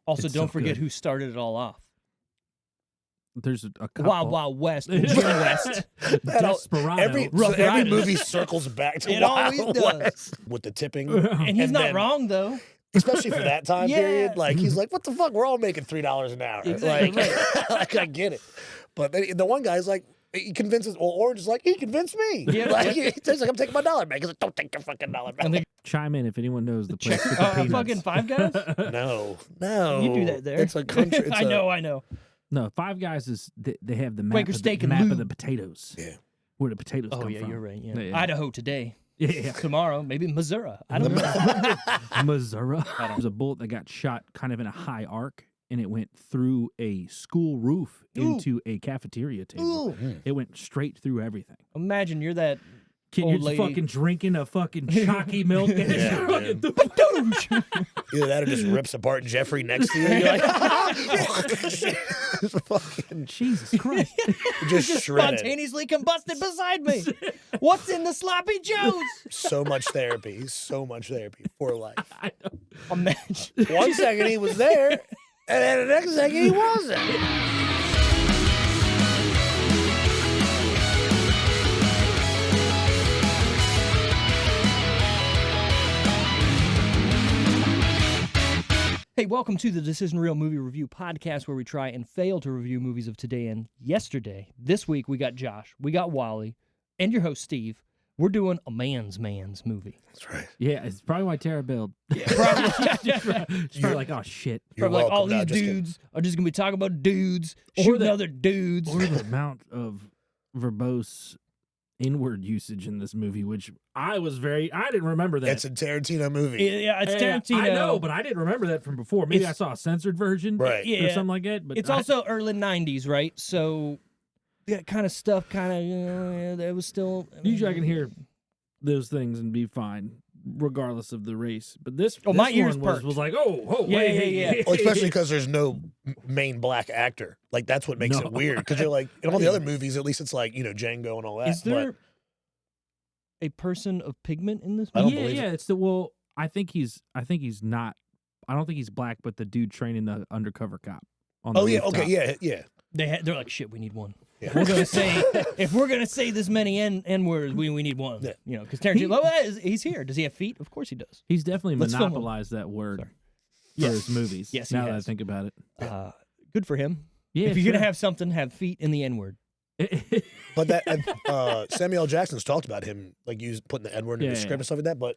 Also, It's don't so forget good. who started it all off. There's a couple. Wild Wild West. Jim West. Desperado. Every movie circles back to It Wild always does. West with the tipping. And he's And not then- wrong, though. Especially for that time Yeah. period. Like, he's like, what the fuck? We're all making $3 an hour. Exactly Like, like, I get it. But then the one guy's like, he convinces, well, Orange is like, he convinced me. Yeah. Like, he's like, I'm taking my dollar back. He's like, don't take your fucking dollar back. And they Chime in if anyone knows the place with the peanuts. fucking Five Guys? No. You do that there. It's a country. It's I know. No, Five Guys is they have the map, Quaker of steak the, and map lube. of the potatoes. Yeah. Where the potatoes Oh, come yeah, from. you're right. Yeah. Yeah. Idaho today. Yeah. Tomorrow, maybe Missouri. I don't know. Missouri. There's a bullet that got shot kind of in a high arc, and it went through a school roof into a cafeteria table. Ooh. It went straight through everything. Imagine you're that Kid, old you're lady. fucking drinking a fucking chalky milk. And it's Yeah, fucking Either that or just rips apart Jeffrey next to you. And you're like, fucking Jesus Christ. just shredded. spontaneously combusted beside me. What's in the sloppy joes? So much therapy. So much therapy for life. I know. Imagine. 1 second he was there, and then the next second he wasn't. Hey, welcome to the This Isn't Real Movie Review podcast, where we try and fail to review movies of today and yesterday. This week, we got Josh, we got Wally, and your host, Steve. We're doing a man's movie. That's right. Yeah, it's probably why Tara bailed. Probably, She's probably like, oh, shit. You're probably like all welcome. No, these just kidding. dudes are just going to be talking about dudes, Or shooting the- other dudes. Or the amount of verbose inward usage in this movie, which I didn't remember that. It's a Tarantino movie. Yeah, it's Yeah, Tarantino. I know, but I didn't remember that from before. Maybe I It's- saw a censored version Right. or Yeah. something like that. But It's also early 90s, right? So that kind of stuff it was still... usually I can hear those things and be fine, regardless of the race. But this, Oh, my this ears one perked. was like, Yeah, wait, yeah. Well, especially because there's no main black actor. Like, that's what makes No. it weird. Because you're like, in all the other movies, at least it's like, Django and all that. Is there a person of pigment in this I don't movie? believe yeah. It's the I think he's not. I don't think he's black, but the dude training the undercover cop. On the Oh, yeah. rooftop. Okay. Yeah. Yeah. They're like, shit, we need one. Yeah. We're gonna say if we're gonna say this many N words, we need one. Yeah. Because Tarantino, he's here. Does he have feet? Of course he does. He's definitely Let's film him. monopolized that word Sorry. for his movies. Yes, he now that I has. think about it. Good for him. Yeah, if you're sure. gonna have something, have feet in the N word. But that Samuel L. Jackson's talked about him, like, putting the N-word in his Yeah, script and stuff like that. But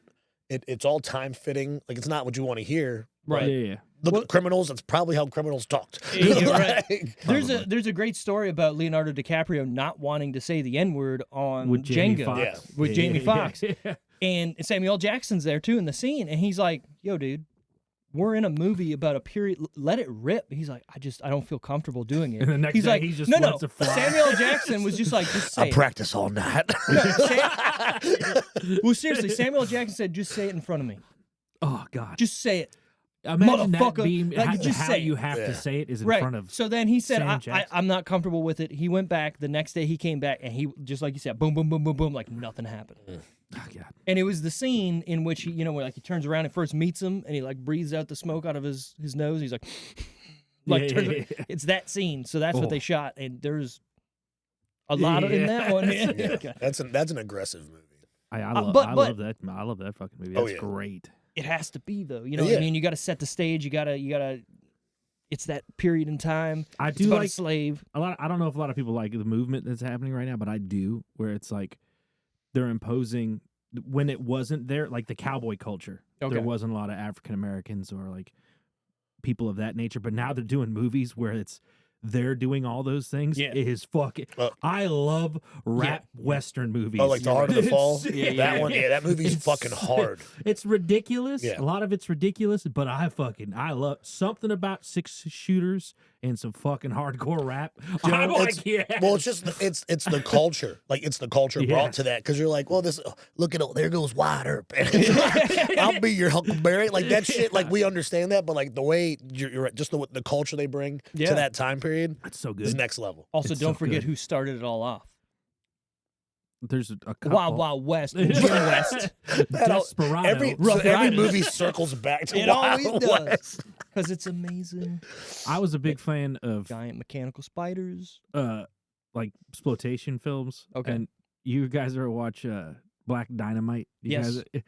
it's all time fitting. Like, it's not what you want to hear. Right. Yeah. Look at criminals. That's probably how criminals talked. You're right. Like, There's a great story about Leonardo DiCaprio not wanting to say the N word on With Jamie Django Foxx. Yeah. with Jamie Foxx. Yeah. And Samuel L. Jackson's there too in the scene, and he's like, "Yo, dude, we're in a movie about a period. Let it rip." He's like, "I don't feel comfortable doing it." And the next he's day, like, he just "No, lets it fly." Samuel L. Jackson was just like, "Just say I it." practice all night. Well, seriously, Samuel L. Jackson said, "Just say it in front of me. Oh God. Just say it." Imagine that motherfucker, being like, how, just how say it. you have Yeah. to say it is in Right. front of. So then he said, Sam Jackson. I'm not comfortable with it. He went back. The next day he came back, and he, just like you said, boom, boom, boom, boom, boom, like nothing happened. Oh, God. And it was the scene in which he, where like he turns around and first meets him, and he like breathes out the smoke out of his nose. He's like, Yeah. it's that scene. So that's Oh. what they shot, and there's a lot in that one. Yeah. Okay. That's an aggressive movie. I love but- that. I love that fucking movie. Oh, That's yeah. great. It has to be though. You know what Yeah. I mean? You got to set the stage. You gotta. It's that period in time. I It's do about a like slave. I don't know if a lot of people like the movement that's happening right now, but I do, where it's like they're imposing when it wasn't there, like the cowboy culture. Okay. There wasn't a lot of African Americans or like people of that nature, but now they're doing movies where they're doing all those things. Yeah. It is fucking. I love rap Western movies. Oh, like The Heart of the Fall? Yeah, That one, yeah, that movie's It's- fucking hard. It's ridiculous. Yeah. A lot of it's ridiculous, but I love something about 6 shooters and some fucking hardcore rap. I'm like, yeah. Well, it's just it's the culture. Like, it's the culture Yeah. brought to that, because you're like, well, look at there goes Wyatt Earp. And it's like, I'll be your Huckleberry. Like, that shit. Like, we understand that, but like the way you're right, just the culture they bring Yeah. to that time period That's so is good. next level. Also, It's don't so forget good. who started it all off. There's a couple. Wild Wild West, and Jim West. Desperado. Every movie circles back to It Wild always does. West. Because it's amazing. I was a big fan of Giant mechanical spiders. like exploitation films. Okay. And you guys ever watch Black Dynamite? You Yes. Guys,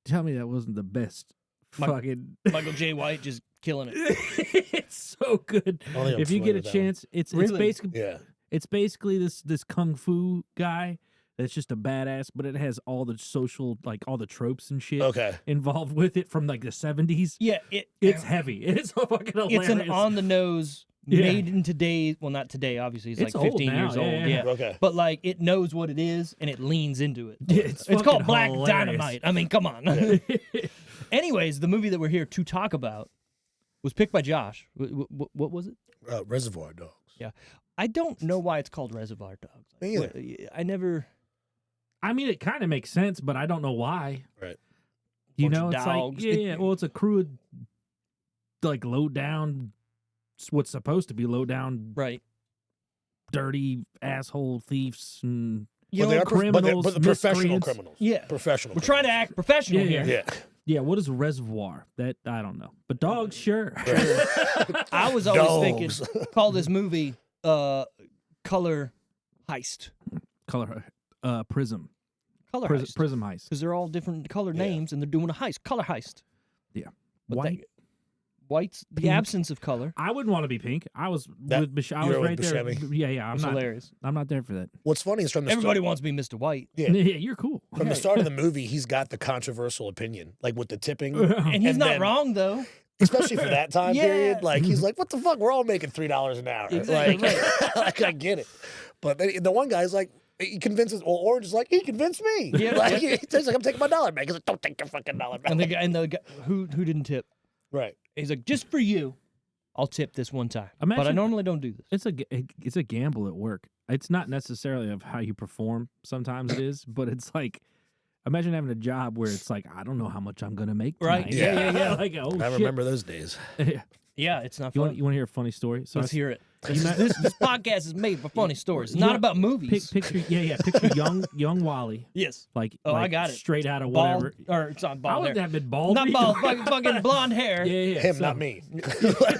tell me that wasn't the best fucking. Michael J. White just killing it. It's so good. I don't think I'm If you get familiar a with that one. chance, it's Really? basically Yeah. it's basically this kung fu guy that's just a badass, but it has all the social, like all the tropes and shit Okay. involved with it from like the 70s. Yeah, It's heavy. It's so fucking hilarious. it's an on the nose, Yeah. made in today's. Well, not today. Obviously, it's It's like old 15 now, years yeah, old. yeah. Yeah. Okay. But like it knows what it is and it leans into it. Yeah, It's fucking called Black hilarious. Dynamite. I mean, come on. Anyways, the movie that we're here to talk about was picked by Josh. What was it? Reservoir Dogs. I don't know why it's called Reservoir Dogs. Me either. I never. I mean, it kind of makes sense, but I don't know why. Right. You Bunch know, of it's dogs. like, yeah. Well, it's a crew of like low down, what's supposed to be low down, Right. dirty asshole thieves and You But they know, are criminals, but the professional miscreants. criminals. Yeah. Professional. We're trying to act professional Yeah, here. Yeah. yeah. What is Reservoir? That I don't know, but dogs, sure. I was always Dogs. thinking, call this movie Color Heist. Color, prism, Color prism, Heist. prism heist. Because they're all different color Yeah. names and they're doing a heist. Color Heist. Yeah, But white. White's the Pink. absence of color. I wouldn't want to be pink. I was That- with I you was were right with there. Buscemi? Yeah. I'm It's not. hilarious. I'm not there for that. What's funny is from the Everybody start, wants to be Mr. White. Yeah. Yeah, you're cool. from the start of the movie, he's got the controversial opinion, like with the tipping, And he's And not then- wrong, though. especially for that time Yeah. period. Like he's like, "What the fuck? We're all making $3 an hour." Exactly Like, like I get it, but then the one guy's like, he convinces. Well, Orange is like, he convinced me. Yeah. Like he's like, "I'm taking my dollar back." He's like, "Don't take your fucking dollar back." And the guy who didn't tip. Right. He's like, just for you, I'll tip this one time. But I Imagine- normally don't do this. It's a gamble at work. It's not necessarily of how you perform. Sometimes it is, but it's like, imagine having a job where it's like, I don't know how much I'm gonna make Right. tonight. Yeah. Like, oh I shit. remember those days. Yeah, it's not You funny. want to hear a funny story? So Let's I- hear it. This podcast is made for funny stories. It's not about movies. Picture young Wally, Yes. like Oh, I like got it. Straight out of Bald. whatever. Or it's not I bald wouldn't hair. have been bald. Not bald. fucking blonde hair. Yeah. Him, so, not me.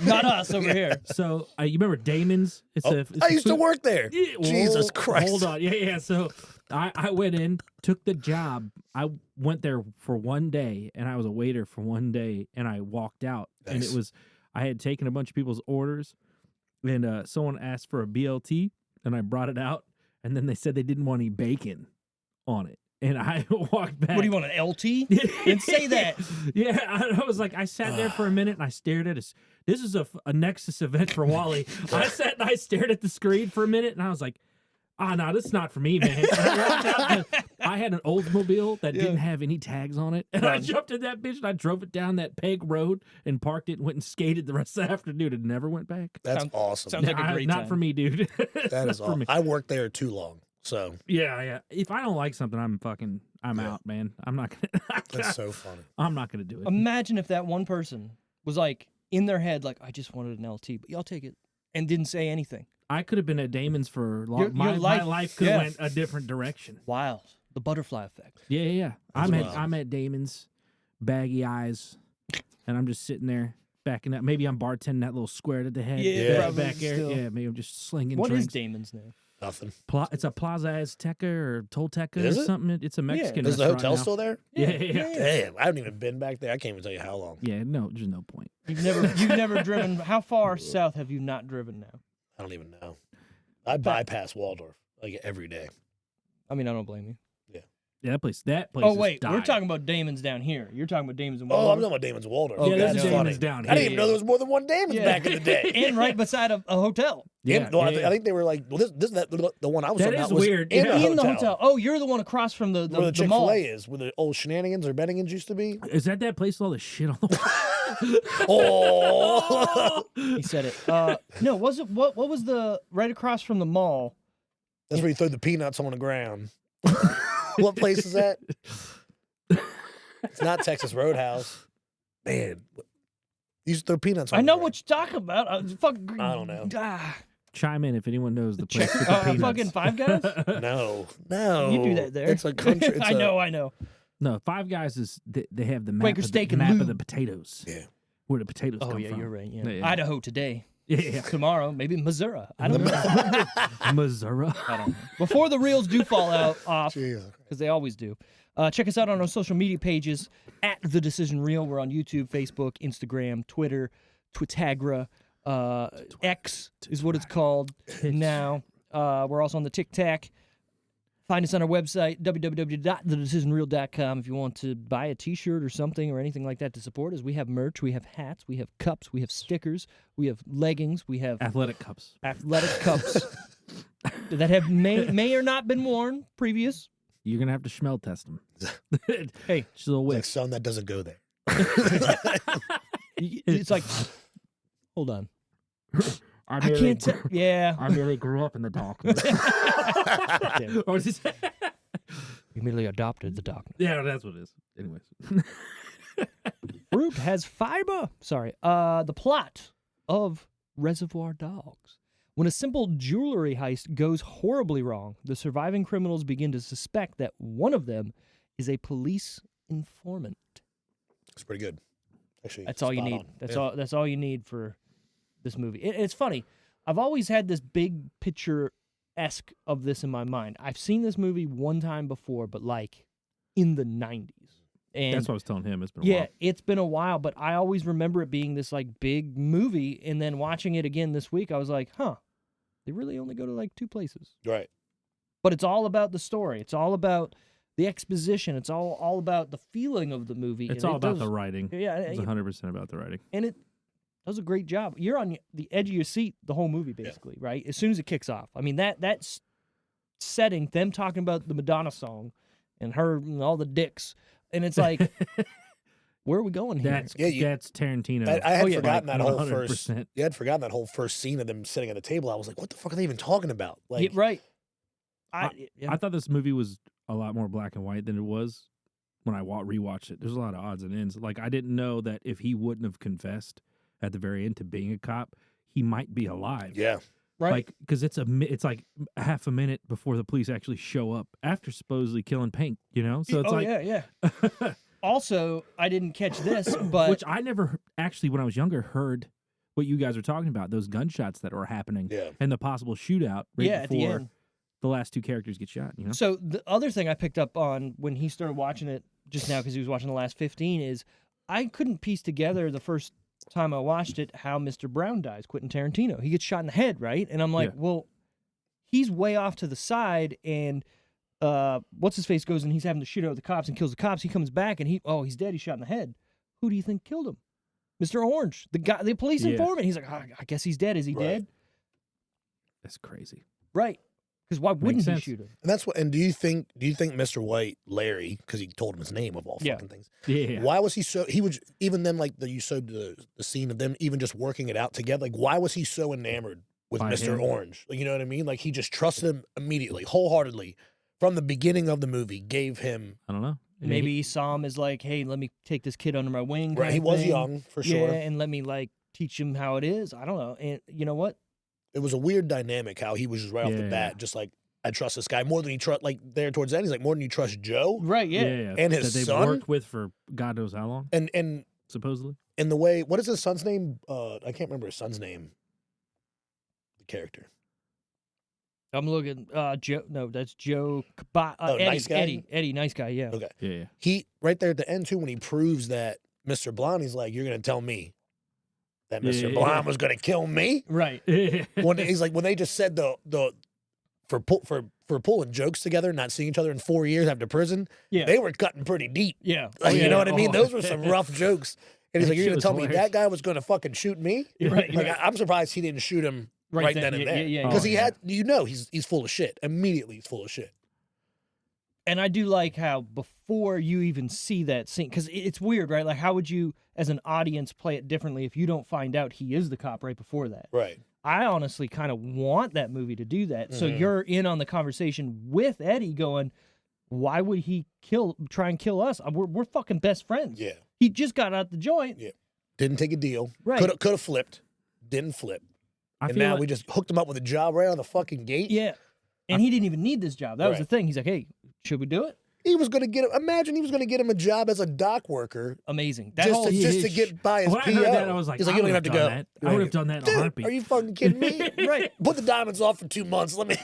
Not us over here. So you remember Damon's? It's Oh, it's I a used to food- work there. Yeah, Jesus Christ. Hold on. Yeah. So I went in, took the job. I went there for one day, and I was a waiter for one day, and I walked out. And Nice. it was, I had taken a bunch of people's orders, and someone asked for a BLT, and I brought it out, and then they said they didn't want any bacon on it. And I walked back. What do you want, an LT? Didn't say that. Yeah, I was like, I sat there for a minute and I stared at it. This is a Nexus event for Wally. I sat and I stared at the screen for a minute and I was like, no, this is not for me, man. And I walked out and I had an Oldsmobile that didn't have any tags on it. And I jumped in that bitch and I drove it down that peg road and parked it and went and skated the rest of the afternoon and never went back. That's awesome. sounds like a great Not time. for me, dude. That is for awesome. me. I worked there too long, so Yeah. If I don't like something, I'm out, man. I'm not gonna. that's so funny. I'm not gonna do it. Imagine if that one person was like in their head, like, I just wanted an LT, but y'all take it, and didn't say anything. I could have been at Damon's for long. Your My life- life could have yeah. went a different direction. Wow. The butterfly effect. Yeah. That's wild. I'm at Damon's, baggy eyes, and I'm just sitting there backing up. Maybe I'm bartending that little square to the head. Yeah, probably back there. still. Yeah, maybe I'm just slinging What is drinks. Damon's name? Nothing. It's a Plaza Azteca or Tolteca Is or it? something. It's a Mexican Is the restaurant hotel now. still there? Yeah. Damn, I haven't even been back there. I can't even tell you how long. Yeah, no, there's no point. You've never driven. How far south have you not driven now? I don't even know. I bypass Waldorf like every day. I mean, I don't blame you. Yeah, that place. Oh is wait, we're dying. talking about Damon's down here. You're talking about Damon's in Oh, I'm Waldorf. talking about Damon's Waldorf. Oh, Yeah, there's that's a Damon's funny. down I didn't here. even know there was more than one Damon's Yeah. back in the day. And right beside a hotel. Yeah, I think they were like, well, the one I was That talking is about was weird. in, Yeah. a In the hotel. Oh, you're the one across from the where the mall. Chick-fil-A is, where the old Shenanigans or Benningans used to be. Is that place with all the shit on the wall? Oh, He said it. No, was it what was the right across from the mall? that's where you throw the peanuts on the ground. What place is that? It's not Texas Roadhouse. Man, you used to throw peanuts on I the know ground. what you're talking about. Fuck. I don't know. Ah. chime in if anyone knows the place with the peanuts. Fucking Five Guys. No. You do that there. It's a country. It's I know. No, Five Guys is they have the map, Quaker of steak the, and map of lube. the potatoes. Yeah. Where the potatoes Oh come yeah, from. you're right. Yeah. Yeah. Idaho today. Yeah. Tomorrow, maybe Missouri. I don't know. Missouri. I don't know. Before the reels do fall off, Jesus. because they always do. Check us out on our social media pages at The Decision Reel. We're on YouTube, Facebook, Instagram, Twitter, Twitagra. X is what it's called now. We're also on the TikTok. Find us on our website, www.thedecisionreel.com, if you want to buy a T-shirt or something or anything like that to support us. We have merch, we have hats, we have cups, we have stickers, we have leggings, we have Athletic cups. athletic cups that have may or not been worn previous. You're gonna have to smell test them. Hey, Just a little It's like whiff. son that doesn't go there. it's like, hold on. I I can't tell. Yeah. I really grew up in the darkness. Or is it- You immediately adopted the dog. yeah, that's what it is. Anyways. Fruit has fiber. Sorry. The plot of Reservoir Dogs. When a simple jewelry heist goes horribly wrong, the surviving criminals begin to suspect that one of them is a police informant. It's pretty good. Actually, That's all you spot need. on. That's Yeah. all. That's all you need for this movie. It's funny. I've always had this big picture-esque of this in my mind. I've seen this movie one time before, but like in the 90s. And That's what I was telling him. It's been a yeah, while. it's been a while, but I always remember it being this like big movie. And then watching it again this week, I was like, huh, they really only go to like 2 places. Right. But it's all about the story. It's all about the exposition. It's all about the feeling of the movie. It's and all it about does- the writing. Yeah, It's 100% about the writing. and it does a great job. You're on the edge of your seat the whole movie, basically, right? As soon as it kicks off. I mean, that's setting, them talking about the Madonna song and her and all the dicks. And it's like, where are we going here? That's Yeah, that's Tarantino. I had Oh, yeah. forgotten Like, that whole 100%. first. You had forgotten that whole first scene of them sitting at the table. I was like, what the fuck are they even talking about? Like, Yeah, right. I thought this movie was a lot more black and white than it was when I rewatched it. There's a lot of odds and ends. Like, I didn't know that if he wouldn't have confessed at the very end to being a cop, he might be alive. yeah, right. Like, because it's like half a minute before the police actually show up after supposedly killing Pink, you know? So it's like, yeah. Also, I didn't catch this, but which I never actually, when I was younger, heard what you guys were talking about, those gunshots that were happening yeah. and the possible shootout right yeah, at the before end. the last 2 characters get shot, you know? So the other thing I picked up on when he started watching it just now, because he was watching the last 15, is I couldn't piece together the first time I watched it how Mr. Brown dies, Quentin Tarantino. He gets shot in the head, right? And I'm like, Yeah. well, he's way off to the side, and what's his face goes and he's having to shoot out the cops and kills the cops. He comes back and he's dead. He's shot in the head. Who do you think killed him? Mr. Orange, the police Yeah. informant. He's like, I guess he's dead. Is he Right. dead? That's crazy. Right. Because why wouldn't he sense. shoot him? And that's what. And do you think Mr. White, Larry, because he told him his name of all Yeah. fucking things? Yeah. Why was he so? He was even then like you showed the scene of them even just working it out together. Like, why was he so enamored with By Mr. him? Orange? Like, you know what I mean? Like, he just trusted him immediately, wholeheartedly, from the beginning of the movie. Gave him I don't know. Maybe he saw him as like, hey, let me take this kid under my wing. right. kind He of was thing. young for sure. Yeah, and let me like teach him how it is. I don't know. And you know what? It was a weird dynamic how he was just right off the Yeah. bat, just like, I trust this guy more than you trust. Like, there towards the end, he's like, more than you trust Joe. Right, yeah. Yeah. And his that they've son? worked with for God knows how long, And supposedly. the way, what is his son's name? I can't remember his son's name. The character. I'm looking Joe no, that's Joe Eddie, Nice Guy? Eddie, nice guy, yeah. Okay. Yeah. He right there at the end too, when he proves that Mr. Blonde, he's like, "You're gonna tell me that Mr. Yeah. Blonde was gonna kill me?" Right. Yeah. When he's like, when they just said the for pulling jokes together, not seeing each other in 4 years after prison, Yeah. they were cutting pretty deep. Yeah. Like, you know what I mean? Oh. Those were some rough jokes. And he's That like, "You're shit gonna was tell me hilarious. that guy was gonna fucking shoot me?" Right. Like, right. I'm surprised he didn't shoot him right then and yeah, there. yeah, Because Oh, he yeah. had, he's full of shit. Immediately, he's full of shit. And I do like how before you even see that scene, because it's weird, right? Like, how would you, as an audience, play it differently if you don't find out he is the cop right before that? Right. I honestly kind of want that movie to do that. So Mhm. you're in on the conversation with Eddie going, why would he try and kill us? We're fucking best friends. Yeah. He just got out the joint. Yeah. Didn't take a deal. Right. Could have flipped. Didn't flip. I And feel now like, we just hooked him up with a job right on the fucking gate. Yeah. And he didn't even need this job. That was the Right. thing. He's like, hey, should we do it? He was going to get him. Imagine he was going to get him a job as a dock worker Amazing. That just whole to get by his when I PO. heard that, I was like, He's like, I you don't would even have to go. that. I would have done that in a Dude, heartbeat. are you fucking kidding me? right. Put the diamonds off for 2 months. Let me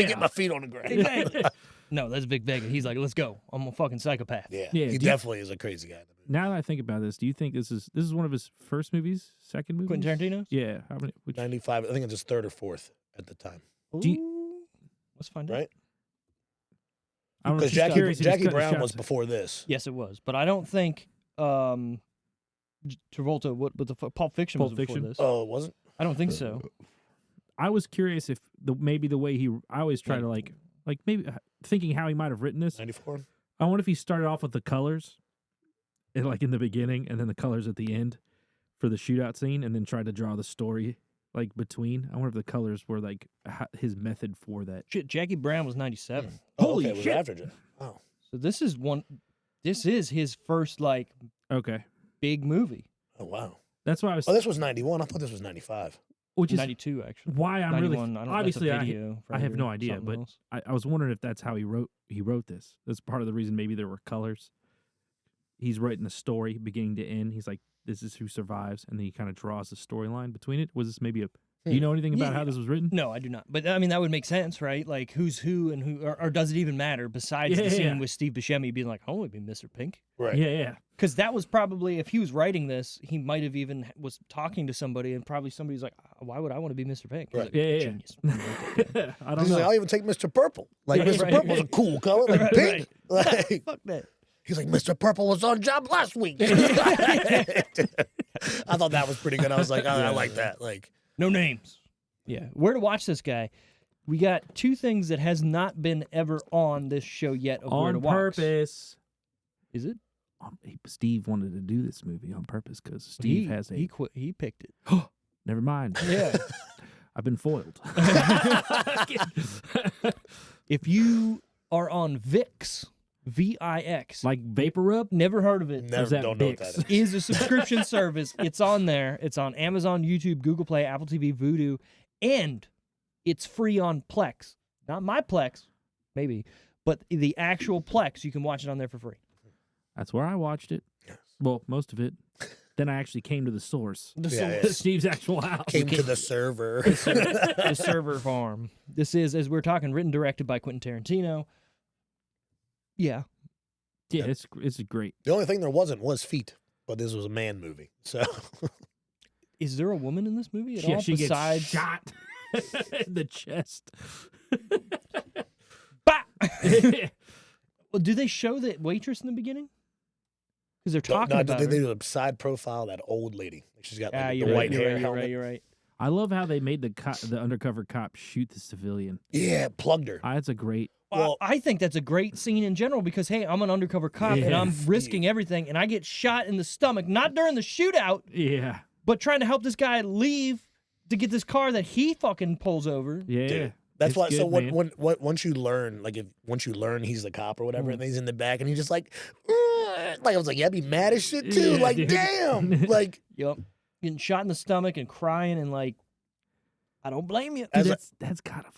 get my feet on the ground. No, that's Big Vega. He's like, let's go. I'm a fucking psychopath. Yeah, Yeah, he do you- definitely is a crazy guy. Now that I think about this, do you think this is one of his first movies, second movie? Quentin Tarantino? Yeah. How many? Which, 95. I think it's his third or fourth at the time, Do Ooh. Let's find out. right? I don't know, Because just curious if he's Jackie cutting Brown shots. was before this. Yes, it was. But I don't think Travolta, Pulp Fiction was Pulp before Fiction? this. Oh, it wasn't? I don't think so. I was curious if maybe the way he. I always try to like maybe thinking how he might have written this. 94? I wonder if he started off with the colors, like in the beginning, and then the colors at the end for the shootout scene, and then tried to draw the story like between. I wonder if the colors were like his method for that. Shit, Jackie Brown was 97. Oh, Holy okay, it was shit. after Jack. Oh. So this is his first like Okay, big movie. Oh, wow. that's why I was. Oh, this was 91. I thought this was 95. Which is 92 actually. why I'm 91. really I don't, obviously that's a I video I have for no idea, something but else. I was wondering if that's how he wrote this. That's part of the reason maybe there were colors. He's writing the story beginning to end. He's like, this is who survives, and then he kind of draws the storyline between it. Was this maybe a? Do you know anything about how this was written? No, I do not. But I mean, that would make sense, right? Like, who's who and who, or does it even matter besides the scene with Steve Buscemi being like, "I want to be Mr. Pink"? Right. Yeah. Because that was probably, if he was writing this, he might have even was talking to somebody, and probably somebody's like, "Why would I want to be Mr. Pink?" He's Right. like, Yeah. Genius. I don't He's know. like, I'll even take Mr. Purple. Like, Yeah, Mr. right. Purple's a cool color, like Right, pink. Like, Fuck that. he's like, Mr. Purple was on job last week. I thought that was pretty good. I was like, I like that. Like, No names. Yeah. Where to watch this guy? We got two things that has not been ever on this show yet of where to on watch. purpose. Is it? Steve wanted to do this movie on purpose because Steve has a. He quit. He picked it. Never mind. Yeah. I've been foiled. If you are on VIX, VIX, Like vapor rub. never heard of it. never that don't know what Bix? that is. Is a subscription service. It's on there. It's on Amazon, YouTube, Google Play, Apple TV, Vudu, and it's free on Plex. Not my Plex, maybe, but the actual Plex. You can watch it on there for free. That's where I watched it. Well, most of it. Then I actually came to the source. Yeah, Steve's actual house. Came to the server. The server farm. This is, as we're talking, written, directed by Quentin Tarantino. Yeah. Yeah, it's great. The only thing there wasn't was feet, but this was a man movie. So Is there a woman in this movie at all? She besides gets shot in the chest. Bah! Well, do they show the waitress in the beginning? Because they're talking no, about they her. do a side profile of that old lady. She's got like, the you're white right, hair you're helmet. right, you're right. I love how they made the undercover cop shoot the civilian. Yeah, plugged her. That's a great. Well, I think that's a great scene in general because, hey, I'm an undercover cop and I'm Yes. risking everything, and I get shot in the stomach, not during the shootout, Yeah. but trying to help this guy leave to get this car that he fucking pulls over. Yeah. Dude, that's It's why. So good, man. once you learn, once you learn he's the cop or whatever, Mm. and he's in the back, and he's just like I was like, yeah, I'd be mad as shit too. Yeah, like, dude. damn, like Yep. Getting shot in the stomach and crying and like, I don't blame you. As a- That's gotta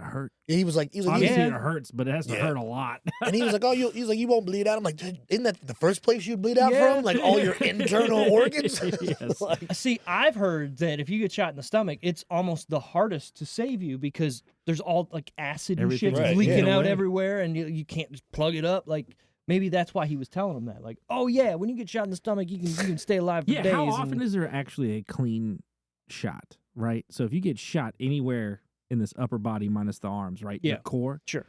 hurt. he was like, Obviously Yeah. it hurts, but it has to Yeah. hurt a lot. and he was like, oh, you won't bleed out. I'm like, dude, isn't that the first place you bleed out Yeah. from? Like all your internal organs. Yes. Like, See, I've heard that if you get shot in the stomach, it's almost the hardest to save you because there's all like acid and shit Everything's Right, leaking yeah. out away. everywhere, and you can't just plug it up. Like maybe that's why he was telling him that. Like, oh yeah, when you get shot in the stomach, you can stay alive for Yeah, days. how often and, is there actually a clean shot, right? So if you get shot anywhere in this upper body minus the arms, right? Yeah. Your core. Sure.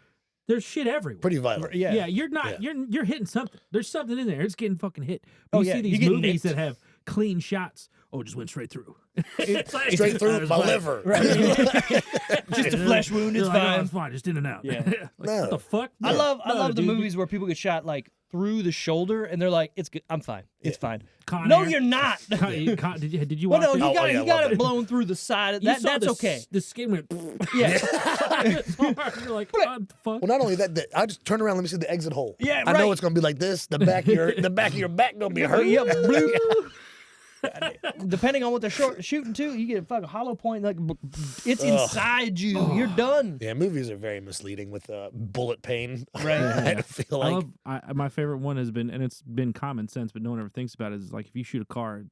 There's shit everywhere. pretty violent. Yeah. You're not you're hitting something. There's something in there. It's getting fucking hit. Oh, You yeah, see you these get movies nicked. that have clean shots. Oh, it just went straight through. It's like, Straight through it's my fine. liver. Right. Just a flesh wound. It's You're like, oh, fine. it's fine. Just in and out. Yeah. Like, No. What the fuck? I love No, the dude. movies where people get shot like through the shoulder, and they're like, "It's good. I'm fine. It's fine." Con No, Air. you're not. Did you Well, watch no, it? you Oh, got yeah, I you got love it that. blown through the side. You saw That's okay. The skin went. Yeah. It's hard. You're like, what the fuck? Well, not only that, I just turn around. Let me see the exit hole. Yeah, I know right. it's gonna be like this. The back of your back gonna be hurt. Yeah, bloop. Depending on what they're shooting to, you get a fucking hollow point. Like it's inside you. You're done. Yeah, movies are very misleading with bullet pain. Right. I feel like my favorite one has been, and it's been common sense, but no one ever thinks about it. Is like if you shoot a car,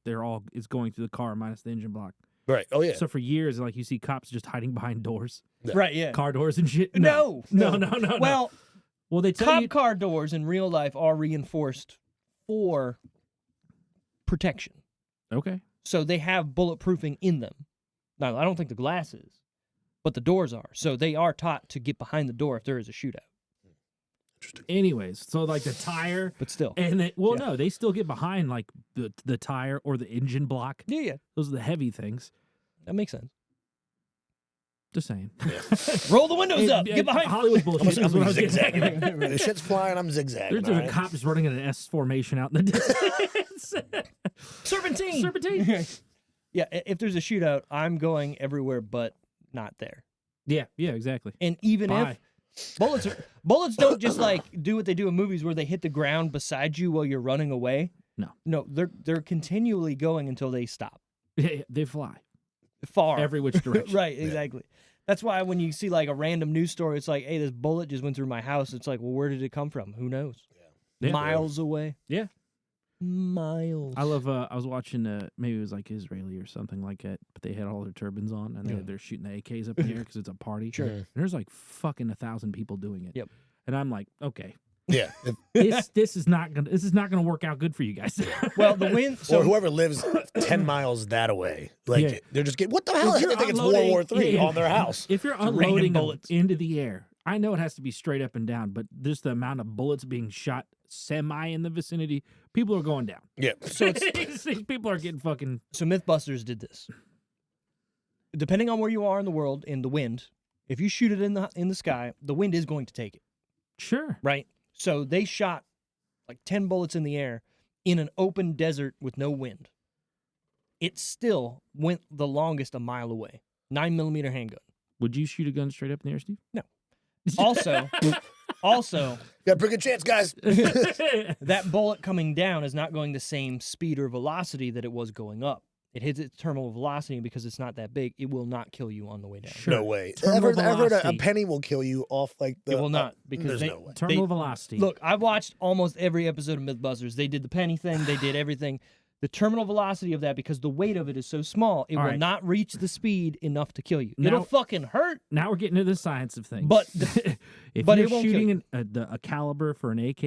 it's going through the car minus the engine block. right. Oh yeah. So for years, like you see cops just hiding behind doors, Right. Yeah. car doors and shit. No. Well, they tell cop you car doors in real life are reinforced for protection. okay. So they have bulletproofing in them. Now, I don't think the glass is, but the doors are. So they are taught to get behind the door if there is a shootout. Anyways, so like the tire, But still. and no, they still get behind like the tire or the engine block. Yeah. Those are the heavy things. That makes sense. Just saying. Roll the windows up. Get behind. Hollywood bullshit. I'm is what I was getting at. zigzagging. The shit's flying. I'm zigzagging. There's all a right? cop just running in an S formation out in the distance. Serpentine. Serpentine. Yeah, if there's a shootout, I'm going everywhere but not there. Yeah, exactly. And even Bye. if bullets don't just like do what they do in movies where they hit the ground beside you while you're running away. No, they're continually going until they stop. Yeah, they fly Far. every which direction. Right, exactly. That's why when you see like a random news story, it's like, hey, this bullet just went through my house. It's like, well, where did it come from? Who knows? Yeah. Miles away. Yeah. Miles. I love. I was watching. Maybe it was like Israeli or something like that. But they had all their turbans on, and they're shooting the AKs up in the air because it's a party. Sure. And there's like fucking 1,000 people doing it. Yep. And I'm like, okay, Yeah. this is not gonna work out good for you guys. Well, the wind. So or whoever lives 10 miles that away, like Yeah. they're just getting what the hell? If you're They think it's unloading- World War III yeah. on their house. If you're raining unloading them bullets. into the air, I know it has to be straight up and down, but just the amount of bullets being shot semi in the vicinity, people are going down. Yeah. So it's People are getting fucking. So Mythbusters did this. Depending on where you are in the world, in the wind, if you shoot it in the sky, the wind is going to take it, Sure. right? So they shot like 10 bullets in the air in an open desert with no wind. It still went the longest a mile away. 9mm handgun. Would you shoot a gun straight up in the air, Steve? No. Also, Got a pretty good chance, guys. that bullet coming down is not going the same speed or velocity that it was going up. It hits its terminal velocity, and because it's not that big, it will not kill you on the way down. Sure. No way. Terminal Ever a velocity. penny will kill you off like the. It will not, because there's no way. Terminal velocity. Look, I've watched almost every episode of Mythbusters. They did the penny thing. They did everything. The terminal velocity of that, because the weight of it is so small, it All will right. not reach the speed enough to kill you. Now- It'll fucking hurt. Now we're getting to the science of things. But if but you're it won't kill shooting a caliber for an AK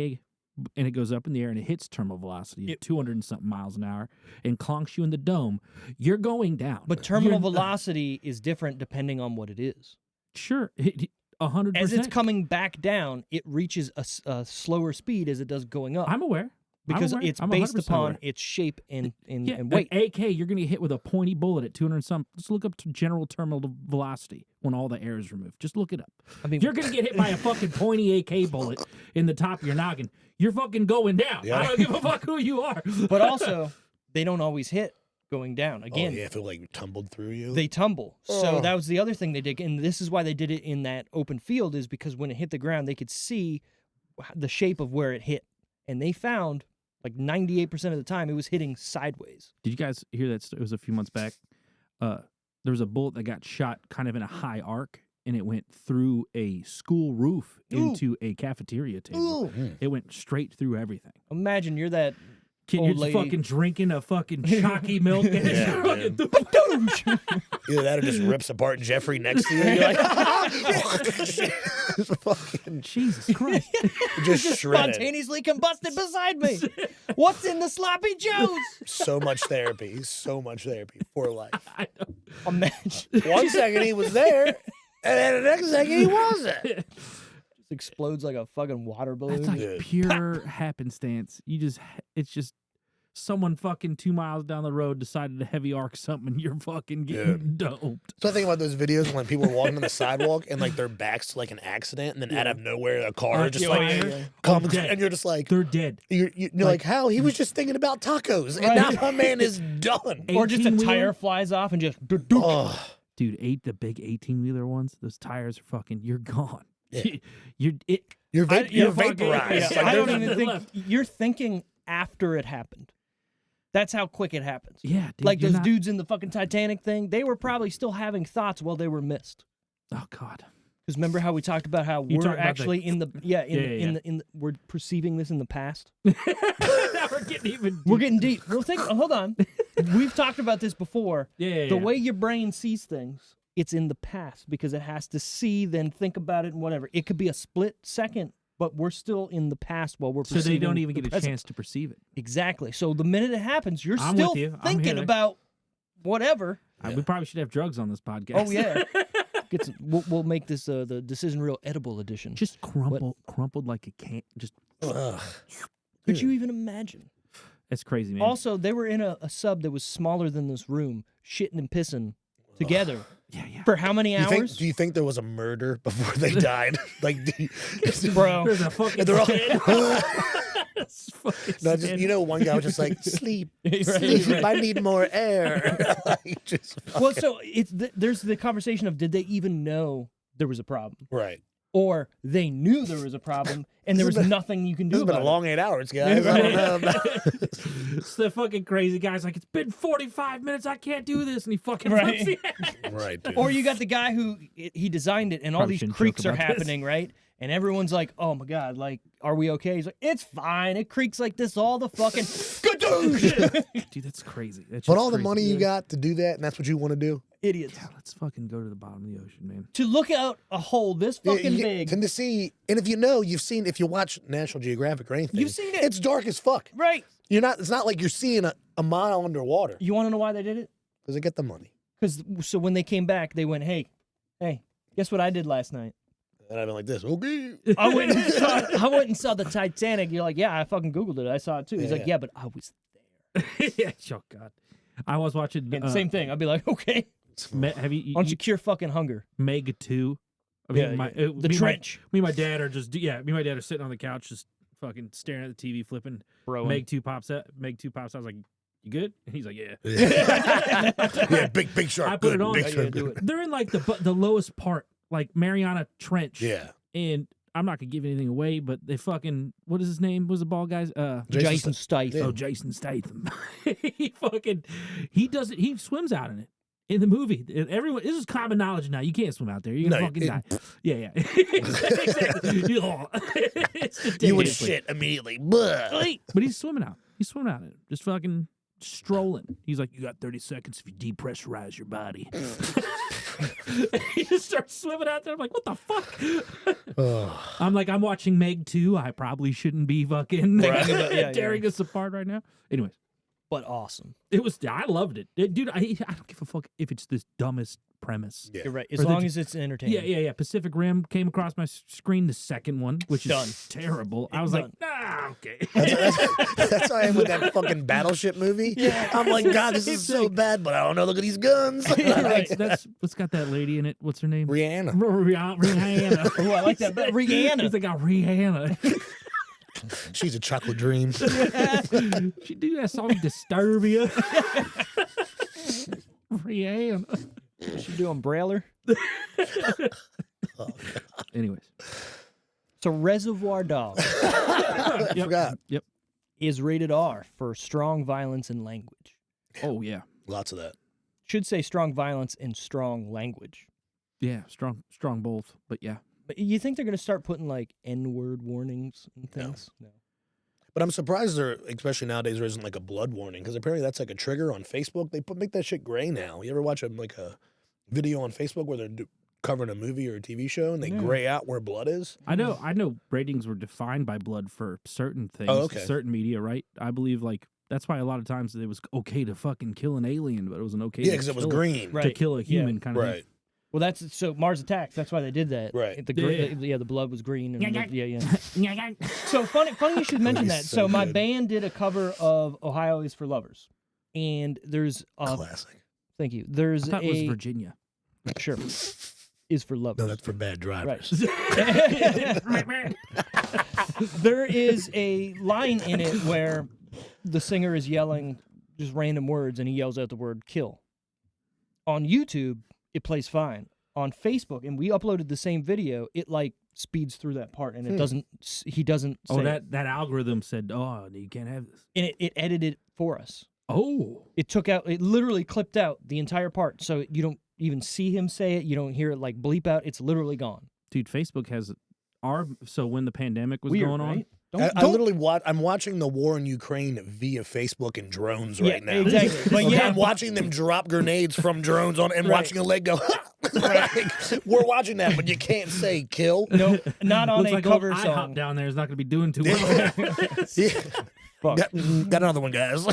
and it goes up in the air and it hits terminal velocity at 200 and something miles an hour and clonks you in the dome, you're going down. But terminal You're- velocity is different depending on what it is. Sure, 100%. As it's coming back down, it reaches a slower speed as it does going up. I'm aware. because I'm aware. it's I'm based 100% upon aware. its shape and Yeah, weight. an AK, you're going to get hit with a pointy bullet at 200 and some. Just look up to general terminal velocity when all the air is removed. Just look it up. I mean, You're going to get hit by a fucking pointy AK bullet in the top of your noggin. You're fucking going down. Yeah. I don't give a fuck who you are. but also they don't always hit going down. Again, Oh, yeah, if it like tumbled through you. they tumble. So Oh. that was the other thing they did, and this is why they did it in that open field, is because when it hit the ground, they could see the shape of where it hit, and they found like 98% of the time it was hitting sideways. Did you guys hear that? It was a few months back. There was a bullet that got shot kind of in a high arc, and it went through a school roof Ooh. into a cafeteria table. Ooh. It went straight through everything. Imagine you're that Kid, Old you're just lady. fucking drinking a fucking chalky milk. And it's Yeah, fucking- Either that or just rips apart Jeffrey next to you. And you're like, fucking Jesus Christ. just shredded. spontaneously combusted beside me. What's in the sloppy joes? So much therapy for life. I know. Imagine. 1 second he was there, and then the next second he wasn't. Just explodes like a fucking water balloon. That's like Dude. pure happenstance. It's just someone fucking 2 miles down the road decided to heavy arc something and you're fucking getting doped. So I think about those videos when people are walking on the sidewalk and like their backs to like an accident, and then out of nowhere a car just like comes, dead. and you're just like, They're dead. you're like, how? He was just thinking about tacos, and now my man is done. Or just a 18-wheeler? tire flies off and just Oh, Dude, the big 18-wheeler ones, those tires are fucking, you're gone. Yeah. You're you're Yeah, vaporized. Yeah, Like, I don't there's- even think left. you're thinking after it happened. That's how quick it happens. Yeah, dude, Like you're those not- dudes in the fucking Titanic thing, they were probably still having thoughts while they were missed. Oh God. Because remember how we talked about how You we're talked about the- actually in the Yeah. we're perceiving this in the past. Now we're getting even. We're getting deep. Well, hold on. We've talked about this before. Yeah. The way your brain sees things, it's in the past because it has to see, then think about it, and whatever. It could be a split second, but we're still in the past while we're So they perceiving don't even the get a present. chance to perceive it. Exactly. So the minute it happens, you're I'm still with you. I'm thinking hearing it. about whatever. We probably should have drugs on this podcast. Oh yeah. We'll make this the Decision Reel edible edition. Just crumpled like a can. Just Ugh. Could you even imagine? it's crazy, man. Also, they were in a sub that was smaller than this room, shitting and pissing together yeah. for how many hours? Do you think there was a murder before they died? Like, Bro, There's a fucking. they're all. It's fucking No, just sad. one guy was just like sleep, Right, sleep. right. I need more air. Like, just Well, so there's the conversation of did they even know there was a problem, right. or they knew there was a problem and there was nothing you can This do has been about a long 8 hours, guys. I Right. don't know about It's the fucking crazy guy's like, it's been 45 minutes. I can't do this, and he fucking Right. flips the right, dude. it. Or you got the guy who he designed it and all Probably these shouldn't creaks joke are about this. happening, right? And everyone's like, "Oh my god, like, are we okay?" He's like, "It's fine. It creaks like this all the fucking gadoosh." Dude, that's crazy. That's But just all the crazy. money you got to do that, and that's what you want to do. Idiots. Yeah, let's fucking go to the bottom of the ocean, man. To look out a hole this fucking big. And to see, and if you've seen, if you watch National Geographic or anything, You've seen it. It's dark as fuck. Right. It's not like you're seeing a mile underwater. You want to know why they did it? Does it get the money? Because so when they came back, they went, "Hey, guess what I did last night? And I've been like this. Okay. I went and saw the Titanic." You're like, "Yeah, I fucking Googled it. I saw it too." He's Yeah. like, "Yeah, but I was Yeah, oh god. I was watching. there." Same thing. I'd be like, "Okay, Have you? why don't you cure fucking hunger?" Meg 2. I mean, Yeah, the trench, Me and my dad are just. Yeah, me and my dad are sitting on the couch, just fucking staring at the TV, flipping. bro. Meg 2 pops up. I was like, "You good?" And he's like, "Yeah." Yeah, big shark. I put good, it on. Big Yeah, shark. do Good. it. They're in like the lowest part, like Mariana Trench. Yeah. And I'm not gonna give anything away, but they fucking what is his name? What was the ball guy's? Jason Statham. Oh, Jason Statham. He swims out in it in the movie. Everyone, this is common knowledge now. You can't swim out there. You're gonna fucking die. Yeah. Exactly. It's the You would day. shit immediately. Blah. But he's swimming out. He's swimming out in it. Just fucking strolling. He's like, you got 30 seconds if you depressurize your body. He just starts swimming out there. I'm like, what the fuck? Ugh. I'm like, I'm watching Meg 2. I probably shouldn't be fucking Yeah, tearing us apart right now. Anyways, But awesome. I loved it. Dude, I don't give a fuck if it's this dumbest premise. Yeah. You're right. As Or the- long as it's entertaining. Yeah. Pacific Rim came across my screen, the second one, which Done. is terrible. I was Done. like, okay. That's how I am with that fucking battleship movie. Yeah. I'm like, God, this is so bad, but I don't know. Look at these guns. Right. That's what's got that lady in it. What's her name? Rihanna. Rihanna. Oh, I like that. But Rihanna. They got Rihanna. She's a chocolate dream. She do that song Disturbia. Rihanna. She doing Brailer. Anyways. So Reservoir Dogs I forgot. Yep. is rated R for strong violence and language. Oh yeah. Lots of that. Should say strong violence and strong language. Yeah. Strong both. But yeah. But you think they're going to start putting like N-word warnings and things? No. But I'm surprised especially nowadays, there isn't like a blood warning because apparently that's like a trigger on Facebook. They make that shit gray now. You ever watch a video on Facebook where they're covering a movie or a TV show and they gray out where blood is? I know ratings were defined by blood for certain things, Oh, okay. certain media, right? I believe like that's why a lot of times it was okay to fucking kill an alien, but it wasn't okay Yeah, to because it was kill- green. to Right. kill a human kind of Right. Well, that's so Mars Attacks. That's why they did that. Right. The blood was green. And yeah. thing. So funny you should mention that. He's So so my good. band did a cover of Ohio is for Lovers, and there's Classic. thank you. I There's thought it was Virginia. sure is for lovers. No, that's for bad drivers. Right. There is a line in it where the singer is yelling just random words, and he yells out the word "kill." On YouTube, it plays fine. On Facebook, and we uploaded the same video, it like speeds through that part, and it doesn't. He doesn't. Say Oh, it. that algorithm said, "Oh, you can't have this." And it edited it for us. Oh. It literally clipped out the entire part, so you don't even see him say it. You don't hear it like bleep out. It's literally gone. Dude, Facebook has so when the pandemic was Weird, going on, right? I literally I'm watching the war in Ukraine via Facebook and drones right now. Exactly. But Okay, yeah, I'm watching them drop grenades from drones on and watching a leg go. Like, we're watching that, but you can't say kill. no, not on looks a like cover old song. IHOP down there is not going to be doing too well. Yeah. Fuck. Got another one, guys.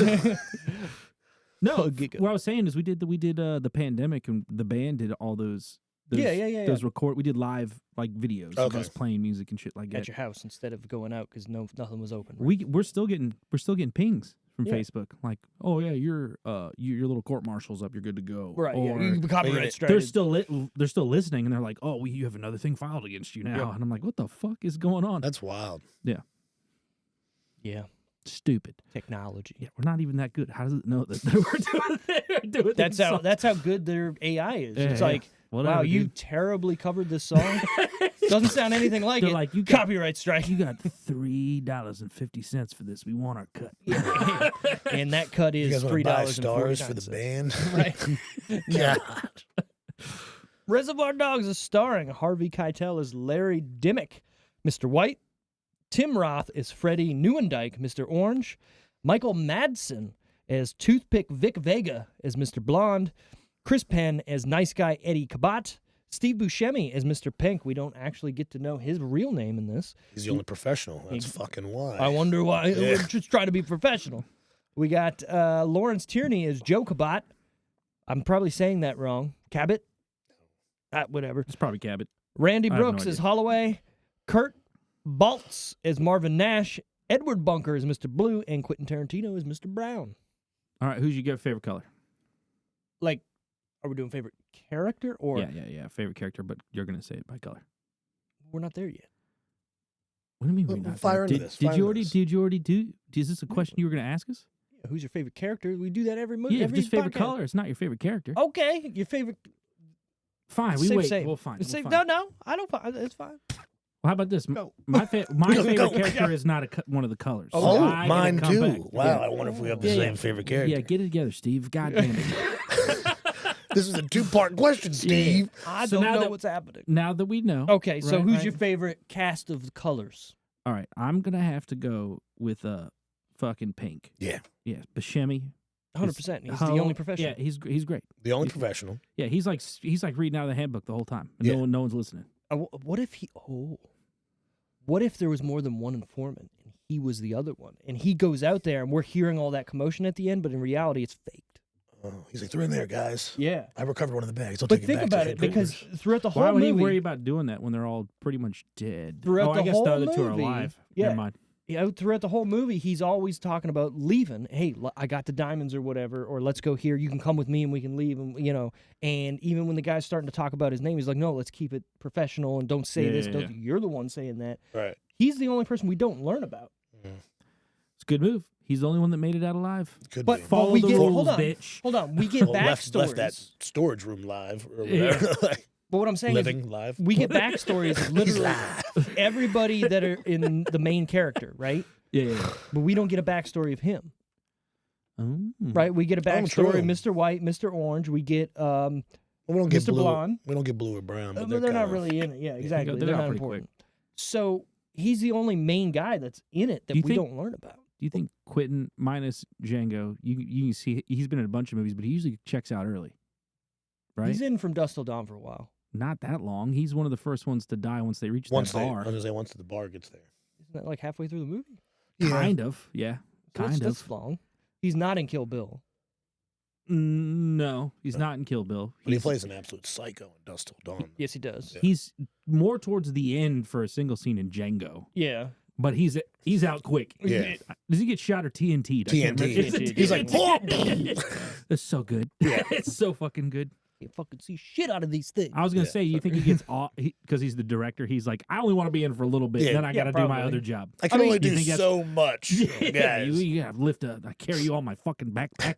No, Giga. what I was saying is we did the pandemic, and the band did all those. Those we did live like videos of us playing music and shit like that At your house instead of going out because nothing was open. We're still getting pings from Yeah. Facebook, like, oh yeah, your little court martial's up, you're good to go. Right. Or Yeah. Copyright strike. they're still listening, and they're like, oh, you have another thing filed against you now, Yep. and I'm like, what the fuck is going on? That's wild. Yeah. Stupid. Technology. Yeah, we're not even that good. How does it know that we're doing That's how good their AI is. Yeah, It's yeah. like, Whatever, wow, you dude. terribly covered this song. Doesn't sound anything like They're it. like, you got- Copyright strike. You got $3.50 for this. We want our cut. And that cut You is guys want to buy $3.49 stars for the band? Right. God. Reservoir Dogs is starring Harvey Keitel as Larry Dimmick, Mr. White. Tim Roth is Freddie Neuendijk, Mr. Orange. Michael Madsen as Toothpick Vic Vega as Mr. Blonde. Chris Penn as Nice Guy Eddie Kabat. Steve Buscemi as Mr. Pink. We don't actually get to know his real name in this. He's the only professional. That's fucking why. I wonder why. Yeah. We're just trying to be professional. We got Lawrence Tierney as Joe Kabat. I'm probably saying that wrong. Cabot? Whatever. It's probably Cabot. Randy I have no Brooks as idea. Holloway. Kurt Baltz as Marvin Nash. Edward Bunker as Mr. Blue. And Quentin Tarantino as Mr. Brown. All right, who's your favorite color? Like, are we doing favorite character or Yeah. Favorite character, but you're gonna say it by color. we're not there yet? What do you mean Well, we're not fire there? into this, Did fire you into already? this. Did you already do? Is this a question you were gonna ask us? Who's your favorite character? We do that every movie. Yeah, every just favorite podcast. color. It's not your favorite character. Okay, your favorite. Fine, we Same, wait. same. We'll find. It's We'll safe. find. No, I don't. It's fine. Well, how about this? Go. My favorite Go. character is not one of the colors. Oh, So Oh, I get a mine too. comeback. Wow, Yeah. I wonder if we have the Yeah, same yeah. favorite character. Yeah, get it together, Steve. God damn it. This is a two-part question, Steve. I So don't now know that- what's happening. Now that we know. Okay, so Right, who's right. your favorite cast of the colors? All right, I'm gonna have to go with fucking Pink. Yeah, Yeah, Buscemi. 100%. He's How- the only professional. Yeah, he's great. the only professional. Yeah, he's like reading out of the handbook the whole time, and Yeah. no one's listening. What if he? What if there was more than one informant and he was the other one, and he goes out there and we're hearing all that commotion at the end, but in reality it's faked. Oh, he's like, they're in there, guys. Yeah. I recovered one of the bags. I'll But take it think back about to it, because headquarters. throughout the whole Why would movie, he worry about doing that when they're all pretty much dead? Throughout I the guess whole the other two are movie, alive. yeah. Never mind. throughout the whole movie, he's always talking about leaving. Hey, I got the diamonds or whatever, or let's go here. You can come with me and we can leave. And and even when the guy's starting to talk about his name, he's like, no, let's keep it professional and don't say this. Yeah. You're the one saying that. Right. He's the only person we don't learn about. It's a good move. He's the only one that made it out alive. Could But be. Follow we the get rules, hold on, bitch. hold on. We get Well, left backstories. that storage room live or Yeah. whatever. Like, But what I'm saying is, living live. we get backstories of He's literally live. everybody that are in the main character, right? Yeah. But we don't get a backstory of him, Oh. right? We get a Oh, backstory true. of Mr. White, Mr. Orange. We get Well, we don't get Mr. blue. Blonde. We don't get blue or brown. But they're not kinda- really in it. Yeah, exactly. they're They're out not pretty important. So he's the only main guy that's in it that Do you we think- don't learn about. Do you think Quentin minus Django? You can see he's been in a bunch of movies, but he usually checks out early. Right? He's in From Dusk Till Dawn for a while. Not that long. He's one of the first ones to die once they reach Once that they, I bar. was gonna say once the bar gets there. Isn't that like halfway through the movie? Kind of. Yeah. So Kind that's of. long. He's not in Kill Bill. No, he's not in Kill Bill. But he He's- plays an absolute psycho in Dust Till Dawn. Yes, he does. Yeah. He's more towards the end for a single scene in Django, Yeah. but he's out quick. Yeah. Does he get shot or TNT'd? I can't TNT. remember. TNT. He's like, That's so good. Yeah. It's so fucking good. Can't fucking see shit out of these things. I was gonna Yeah. say, you think he gets off because he's the director? He's like, I only want to be in for a little bit, Yeah. then I got to do my probably. other job. I can I mean, only you do think that's- so much, Yeah, guys. you have I carry you on my fucking backpack.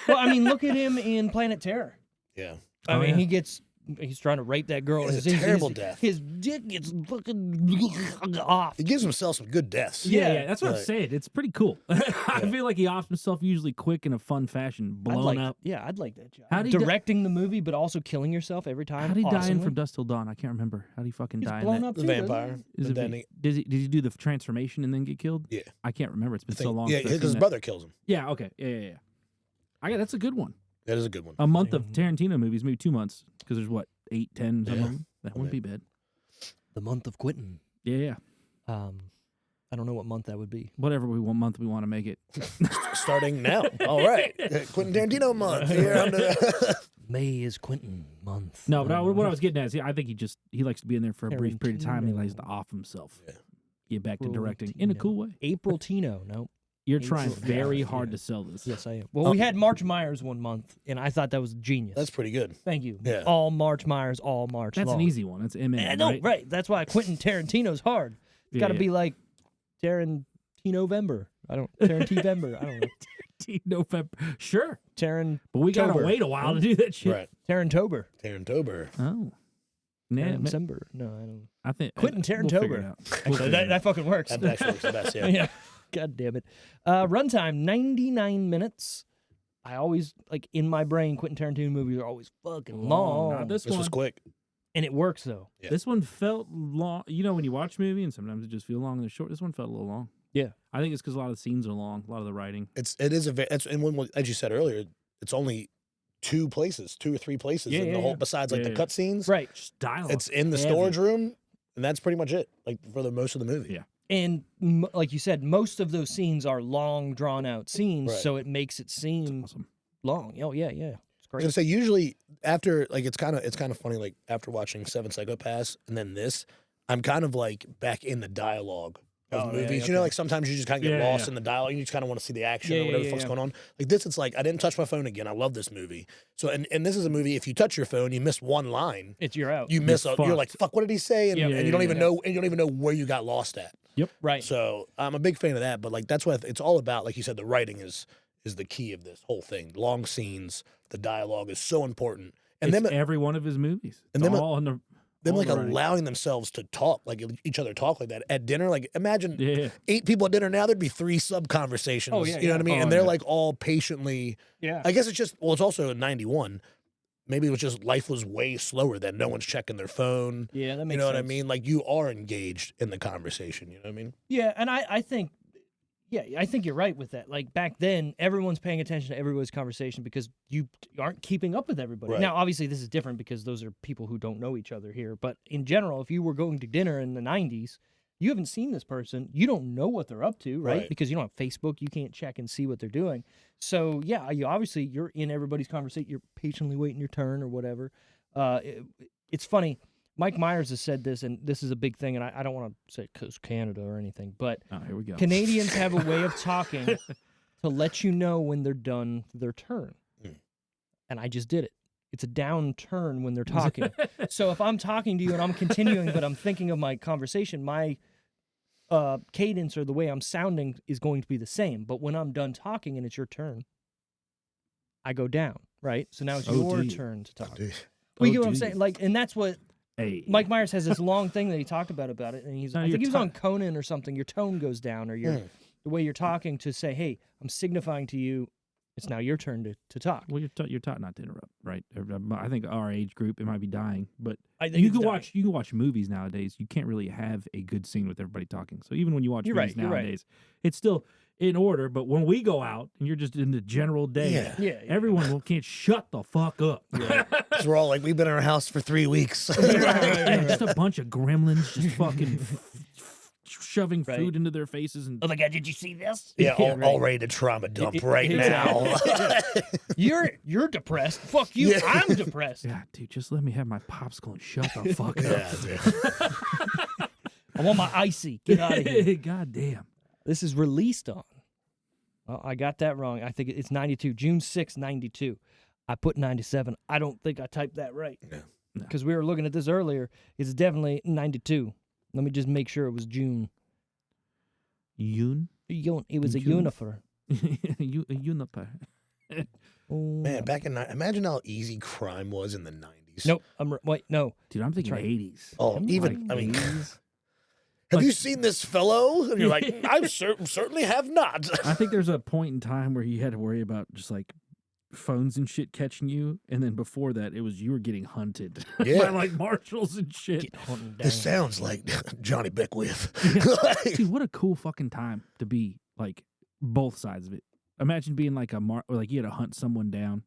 Well, I mean, look at him in Planet Terror. Yeah. I Oh, mean, yeah. he gets he's trying to rape that girl. It's and a his, terrible his, death. His dick gets fucking off. He gives himself some good deaths. Yeah, that's what I'm Right. saying. It's pretty cool. I feel like he offs himself usually quick in a fun fashion, blown up. Yeah, I'd like that job. How'd he directing the movie, but also killing yourself every time. How did he die in awesomely. From Dusk Till Dawn? I can't remember. How did he fucking He's die blown in that? up The too, doesn't vampire. Is And it, then he, did he do the transformation and then get killed? Yeah. I can't remember. It's been so long. yeah, since I've because seen his that. brother kills him. Yeah, okay. Yeah. That's a good one. That is a good one. A month of Tarantino movies, maybe 2 months, because there's what, 8, 10, some Yeah. of them. That wouldn't be bad. The month of Quinten. Yeah. I don't know what month that would be. Whatever month we want to make it. Starting now. All right. Quentin Tarantino month. Here on the May is Quinten month. No, but what I was getting at is I think he likes to be in there for a brief period of time and he likes to off himself. Yeah. Get back to directing in a cool way. April Tino. No. You're trying April. very Yeah, hard yeah. to sell this. Yes, I am. Well, we had March Myers one month, and I thought that was genius. That's pretty good. Thank you. Yeah. All March Myers, all March That's long. an easy one. That's M. I know, right? That's why Quentin Tarantino's hard. It's got to be like Tarantino-vember. Tarantino-vember. I don't know. November. Sure. But we got to Tarantober. wait a while to do that shit. Right. Tarantober. Tarantober. Oh. Nah, December. No, I don't. I think Quentin we'll figure it Tarantober. out. Actually, that fucking works. That actually works the best, yeah. Yeah. God damn it. Runtime 99 minutes. I always in my brain, Quentin Tarantino movies are always fucking long. Not this This one. was quick. And it works though. Yeah. This one felt long. You know, when you watch a movie and sometimes it just feels long and they're short. This one felt a little long. Yeah. I think it's because a lot of the scenes are long. A lot of the writing. It is and when, as you said earlier, it's only 2 or 3 places Yeah, in the yeah, whole yeah. besides the Yeah. cutscenes. Right. Just dialogue. It's in the Heavy. storage room, and that's pretty much it. For the most of the movie. Yeah. And like you said, most of those scenes are long, drawn out scenes, Right. so it makes it seem Awesome. long. Oh yeah, yeah. It's I was great. gonna say usually after it's kind of funny after watching Seven Psychopaths and then this, I'm kind of back in the dialogue of Oh, yeah, movies. yeah, You know, okay. sometimes you just kind of get Yeah, lost yeah. in the dialogue. You just kind of want to see the action Yeah, or whatever yeah, the fuck's yeah. going on. This, it's I didn't touch my phone again. I love this movie. So and this is a movie. If you touch your phone, you miss one line. You're out. You miss. You're fucked. like, fuck. What did he say? And, Yeah, and yeah, you don't yeah, even yeah. know. And you don't even know where you got lost at. right. So I'm a big fan of that. But that's what it's all about. Like you said, the writing is the key of this whole thing. Long scenes, the dialogue is so important. And It's then every one of his movies. and It's then- all in the. them all the writing. allowing themselves to talk each other talk like that at dinner. Imagine Yeah. 8 people at dinner now. There'd be 3 sub conversations. Oh, yeah, you know what I mean? Oh, And they're yeah. all patiently. Yeah. I guess it's just it's also in '91. Maybe it was just life was way slower then. No one's checking their phone. Yeah, that makes You know what I sense. mean? You are engaged in the conversation. You know what I mean? Yeah, and I think you're right with that. Back then, everyone's paying attention to everybody's conversation because you aren't keeping up with everybody. Right. Now, obviously, this is different because those are people who don't know each other here. But in general, if you were going to dinner in the 90s, you haven't seen this person. You don't know what they're up to, right? Right. Because you don't have Facebook. You can't check and see what they're doing. So, yeah, you're in everybody's conversation. You're patiently waiting your turn or whatever. It's funny. Mike Myers has said this, and this is a big thing, and I don't want to say because Canada or anything, but Oh, here we go. Canadians have a way of talking to let you know when they're done their turn. Mm. And I just did it. It's a down turn when they're talking. So if I'm talking to you and I'm continuing, but I'm thinking of my conversation, my cadence or the way I'm sounding is going to be the same. But when I'm done talking and it's your turn, I go down, right? So now it's Oh, your dude. turn to talk. Dude. Well, you Oh, get what I'm dude. saying? And that's what Hey. Mike Myers has this long thing that he talked about it, and No, I think your he was ti- on Conan or something. Your tone goes down, or Mm. the way you're talking to say, "Hey, I'm signifying to you, it's now your turn to talk." Well, you're taught not to interrupt, right? I think our age group, it might be dying, but I think you it's can dying. watch movies nowadays. You can't really have a good scene with everybody talking. So even when you watch You're movies right, you're right. nowadays, it's still in order. But when we go out and you're just in the general day, Yeah. Yeah, everyone can't shut the fuck up. Because we're all we've been in our house for 3 weeks. Yeah, just a bunch of gremlins just fucking shoving Right. food into their faces and Oh my God, did you see this? Yeah, all, right. all ready to trauma dump right Exactly. now. You're depressed. Fuck you. Yeah. I'm depressed. yeah, dude, just let me have my popsicle and shut the fuck Yeah, up. dude. I want my icy. Get out of here. God damn. This is released on. Well, I got that wrong. I think it's 92, June 6, 92. I put 97. I don't think I typed that right. Yeah. Because we were looking at this earlier. It's definitely 92. Let me just make sure it was June. Yoon? It was a June? unifer. Uniper. Oh, Man, imagine how easy crime was in the 90s. 90s. Nope. Wait, no. Dude, I'm thinking right. 80s. Oh, Them even, like I mean, 80s. have you seen this fellow? And you're like, I certainly have not. I think there's a point in time where you had to worry about just like phones and shit catching you, and then before that, it was you were getting hunted Yeah. by like marshals and shit. Get hunted This down. sounds like Johnny Beckwith. Dude, what a cool fucking time to be like both sides of it. Imagine being like or like you had to hunt someone down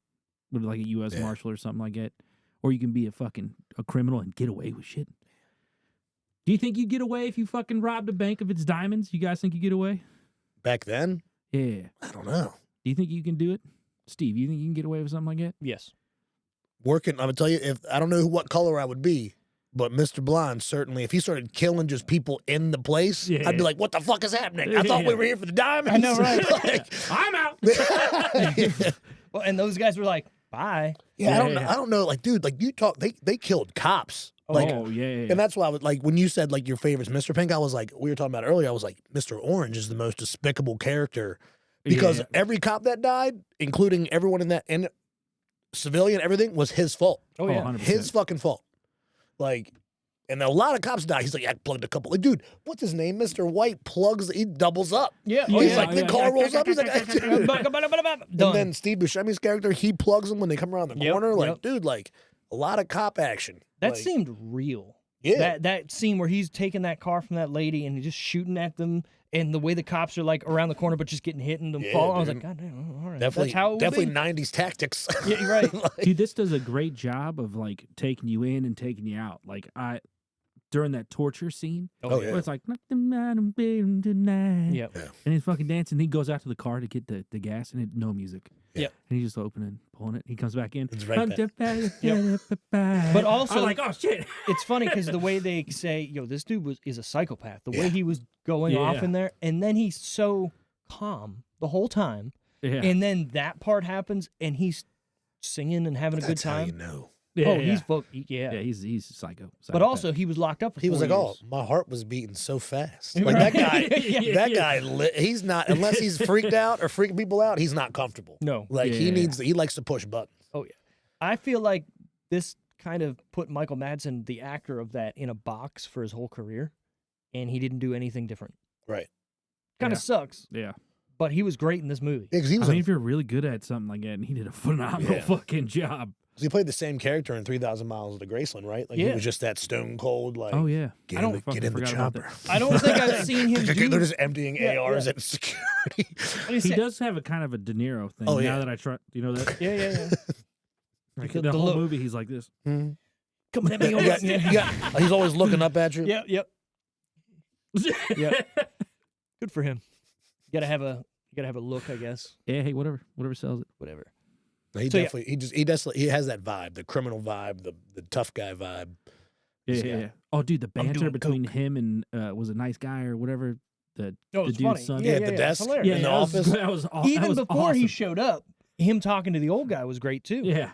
with like a U.S. Yeah. Marshal or something like that, or you can be a criminal and get away with shit. Do you think you get away if you fucking robbed a bank of its diamonds? You guys think you get away? Back then, Yeah. I don't know. Do you think you can do it, Steve? You think you can get away with something like that? Yes. Working, I'm gonna tell you, if I don't know what color I would be, but Mr. Blonde certainly, if he started killing just people in the place, Yeah. I'd be like, "What the fuck is happening? I thought we were here for the diamonds." I know, right? Like, I'm out. Well, and those guys were like, bye. yeah, Yeah. I don't know. Like, dude, like you talk, they killed cops. Like, Oh yeah. and that's why I was like, when you said like your favorite's Mr. Pink, I was like, we were talking about earlier. I was like, Mr. Orange is the most despicable character because Yeah. every cop that died, including everyone in that and civilian, everything was his fault. Oh, yeah. 100%. His fucking fault. Like, and a lot of cops die. He's like, I plugged a couple. Like, dude, what's his name? Mr. White plugs. He doubles up. Yeah. Oh, He's yeah, like, the car rolls up. He's like, dude. Done. And then Steve Buscemi's character, he plugs them when they come around the Yep, corner. Like, yep. dude, like a lot of cop action. That Like, seemed real. yeah. That scene where he's taking that car from that lady and he's just shooting at them, and the way the cops are like around the corner but just getting hit and them Yeah, fall. I was dude. like, God damn, all right. Definitely, That's how it would definitely be. 90s tactics. Yeah, you're right. Like, Dude, this does a great job of like taking you in and taking you out. Like during that torture scene, Oh, yeah. where it's like nothing matters tonight. Yeah. And he's fucking dancing. He goes out to the car to get the gas, and no music. Yep. And he's just opening, pulling it. He comes back in. It's right back. But also- I'm like, oh shit. It's funny because the way they say, yo, this dude is a psychopath. The way he was going off Yeah. in there, and then he's so calm the whole time, Yeah. and then that part happens, and he's singing and having a good That's how you time. know. yeah, Oh, yeah. he's yeah, he's psycho. But also, he was locked up for He was 4 like, "Oh, years. my heart was beating so fast." Right. Like that guy, Yeah, that yeah. guy, he's not unless he's freaked out or freaking people out. He's not comfortable. No. Like Yeah. he likes to push buttons. Oh, yeah. I feel like this kind of put Michael Madsen, the actor of that, in a box for his whole career, and he didn't do anything different. Right. Kind of Yeah. sucks, Yeah. but he was great in this movie. Yeah, because he I was. mean, if you're really good at something like that, and he did a phenomenal Yeah. fucking job. he played the same character in 3,000 Miles to Graceland, right? Like he Yeah. was just that stone cold. Like, Oh yeah. get I don't in the, fucking get in the forgot about chopper. I don't think I've seen him do. They're just emptying Yeah, ARs yeah. at security. He does have a kind of a De Niro thing. Oh, yeah. Now that I try, you know that. Yeah, yeah, yeah. Like, The the whole look. movie, he's like this. Mhm. Coming at me. You got- you got- he's always looking up at you. Yep, yep. Yep. Good for him. You gotta have a look, I guess. Yeah, hey, whatever sells it. Whatever. He So, yeah. definitely he has that vibe, the criminal vibe, the tough guy vibe. Yeah, Yeah. yeah. Oh, dude, the banter doing between coke. him and was a nice guy or whatever. The No, the it's dude's funny. son. Yeah, Yeah, at the yeah, desk. It's hilarious. Yeah, in the that was- office. That was aw- that Even was before he awesome. showed up, him talking to the old guy was great too. Yeah.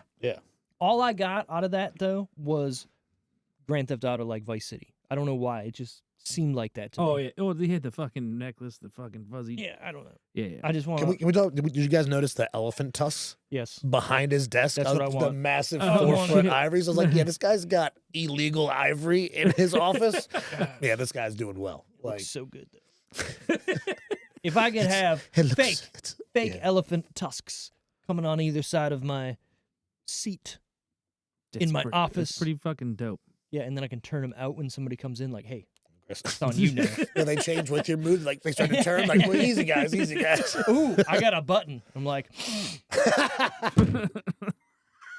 All I got out of that though was Grand Theft Auto like Vice City. I don't know why. It just seemed like that to me. Oh yeah. Oh, they had the fucking necklace, the fucking fuzzy. Yeah, I don't know. Yeah. Yeah. I just want Can we talk? Did you guys notice the elephant tusks yes. behind his desk? That's what I The want. massive Oh, 4-foot shit. ivories. I was like, yeah, this guy's got illegal ivory in his office. Yeah, this guy's doing well. Like, Looks so good though. If I could have it looks- fake yeah. elephant tusks coming on either side of my seat. It's my pretty- office. It's pretty fucking dope. Yeah, and then I can turn them out when somebody comes in like, hey, Chris. it's on you now. Yeah, they change with your mood. Like they start to turn. Like, well, easy guys, easy guys. Ooh, I got a button. I'm like,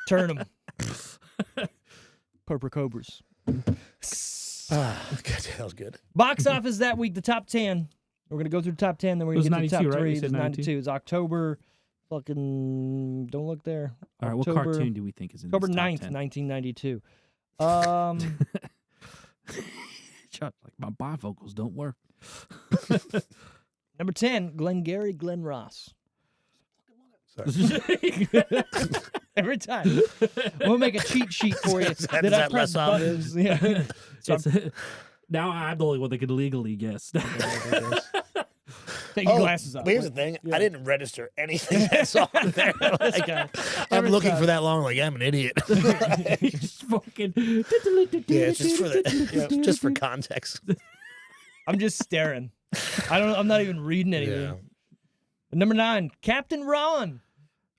turn them. Purple Cobras. God, that was good. Box office that week, the top 10. We're going to go through the top 10, then we're It was going to get to the 92, top right? three. You said It's 92? 92. It's October fucking, don't look there. All right, what October- cartoon do we think is in October this top 9th, 10? 1992. Shut, like my bifocals don't work. Number 10, Glengarry Glen Ross. Sorry. Every time. We'll make a cheat sheet for you. Is that- Did is I that press less obvious? buttons? Yeah. So It's- now I'm the only one that can legally guess. Take your glasses off. But here's the thing. Yeah. I didn't register anything that's on there. Like, I'm looking for that long. Like, I'm an idiot. Just fucking. Yeah, just for context. I'm just staring. I'm not even reading anything. Yeah. Number 9, Captain Ron.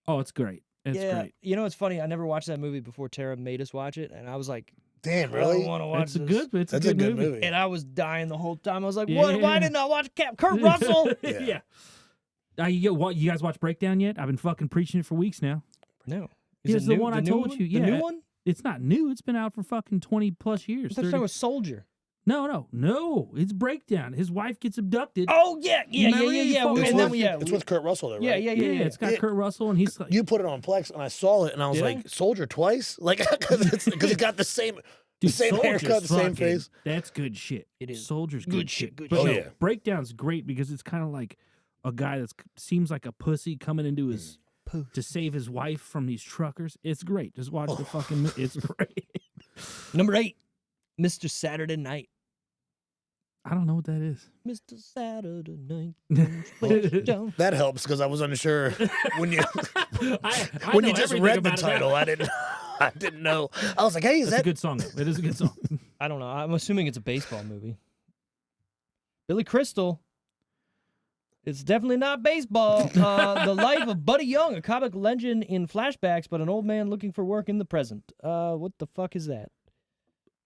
Oh, it's great. It's great. You know, it's funny. I never watched that movie before Tara made us watch it, and I was like, Damn, I really? don't want to watch It's this. It's That's a good movie. And I was dying the whole time. I was like, Yeah. what? Why didn't I watch Kurt Russell? Yeah. You guys watch Breakdown yet? I've been fucking preaching it for weeks now. No. Here's it the new- one I new told one? you. The Yeah. new one? It's not new. It's been out for fucking 20 plus years. I thought you were 30. talking about Soldier. No. It's Breakdown. His wife gets abducted. Oh, yeah. Remember you fucking It's, And then, with, it's with Kurt Russell, though, right? yeah. It's got Kurt Russell, and he's like, You put it on Plex, and I saw it, and I was Did I? like, Soldier twice? Like, because he got the same Soldier's haircut, the same fucking- face. That's good shit. It is. Soldier's Good good shit, shit. good But shit. no, Oh, yeah. Breakdown's great because it's kind of like a guy that seems like a pussy coming into his to save his wife from these truckers. It's great. Just watch the fucking. It's great. Number 8, Mr. Saturday Night. I don't know what that is. Mr. Saturday Night. Down. That helps, because I was unsure when you I when know you just everything read the about it now. title. I didn't know. I was like, hey, is That's a that good song. Though. It is a good song. I don't know. I'm assuming it's a baseball movie. Billy Crystal. It's definitely not baseball. The life of Buddy Young, a comic legend in flashbacks, but an old man looking for work in the present. What the fuck is that?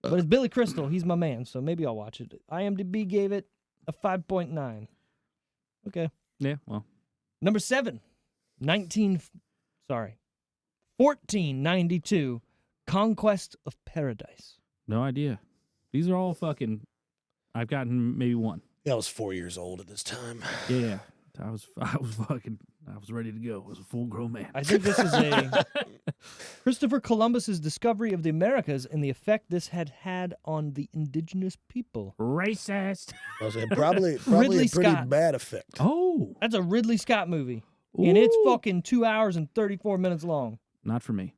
But it's Billy Crystal. He's my man, so maybe I'll watch it. IMDb gave it a 5.9. Okay. Yeah, well. Number 7, 1492, Conquest of Paradise. No idea. These are all fucking. I've gotten maybe one. Yeah, I was 4 years old at this time. Yeah. I was ready to go. I was a full grown man. I think this is a Christopher Columbus's discovery of the Americas and the effect this had on the indigenous people. Racist. I was like, probably Ridley a pretty Scott. bad effect. Oh. That's a Ridley Scott movie. And it's Ooh. fucking 2 hours and 34 minutes long. Not for me.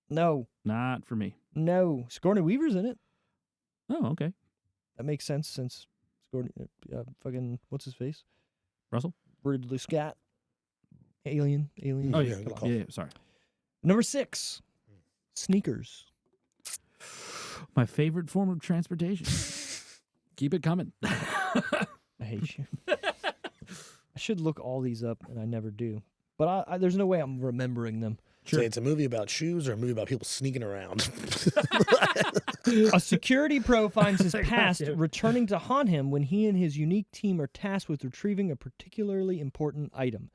No. Not for me. Sigourney Weaver's in it. Oh, okay. That makes sense since Sigourney, fucking, what's his face? Russell? Ridley Scott. Alien. Oh, yeah. good Come call. on. Yeah, sorry. Number 6, sneakers. My favorite form of transportation. Keep it coming. I hate you. I should look all these up, and I never do. But there's no way I'm remembering them. Say it's a movie about shoes or a movie about people sneaking around. A security pro finds his I got past you. returning to haunt him when he and his unique team are tasked with retrieving a particularly important item.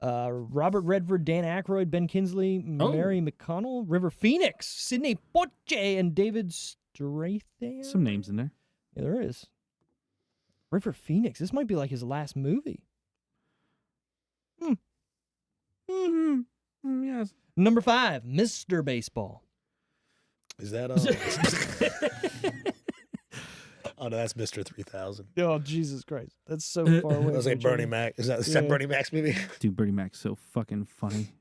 Robert Redford, Dan Aykroyd, Ben Kingsley, Mary McConnell, River Phoenix, Sidney Poitier, and David Strathairn. Some names in there. Yeah, there is. River Phoenix. This might be like his last movie. Yes. Number 5, Mr. Baseball. Is that Oh no, that's Mr. 3000. Oh, Jesus Christ. That's so far away. I was from like each other. Bernie Mac. Is that Bernie Mac's movie? Dude, Bernie Mac's so fucking funny.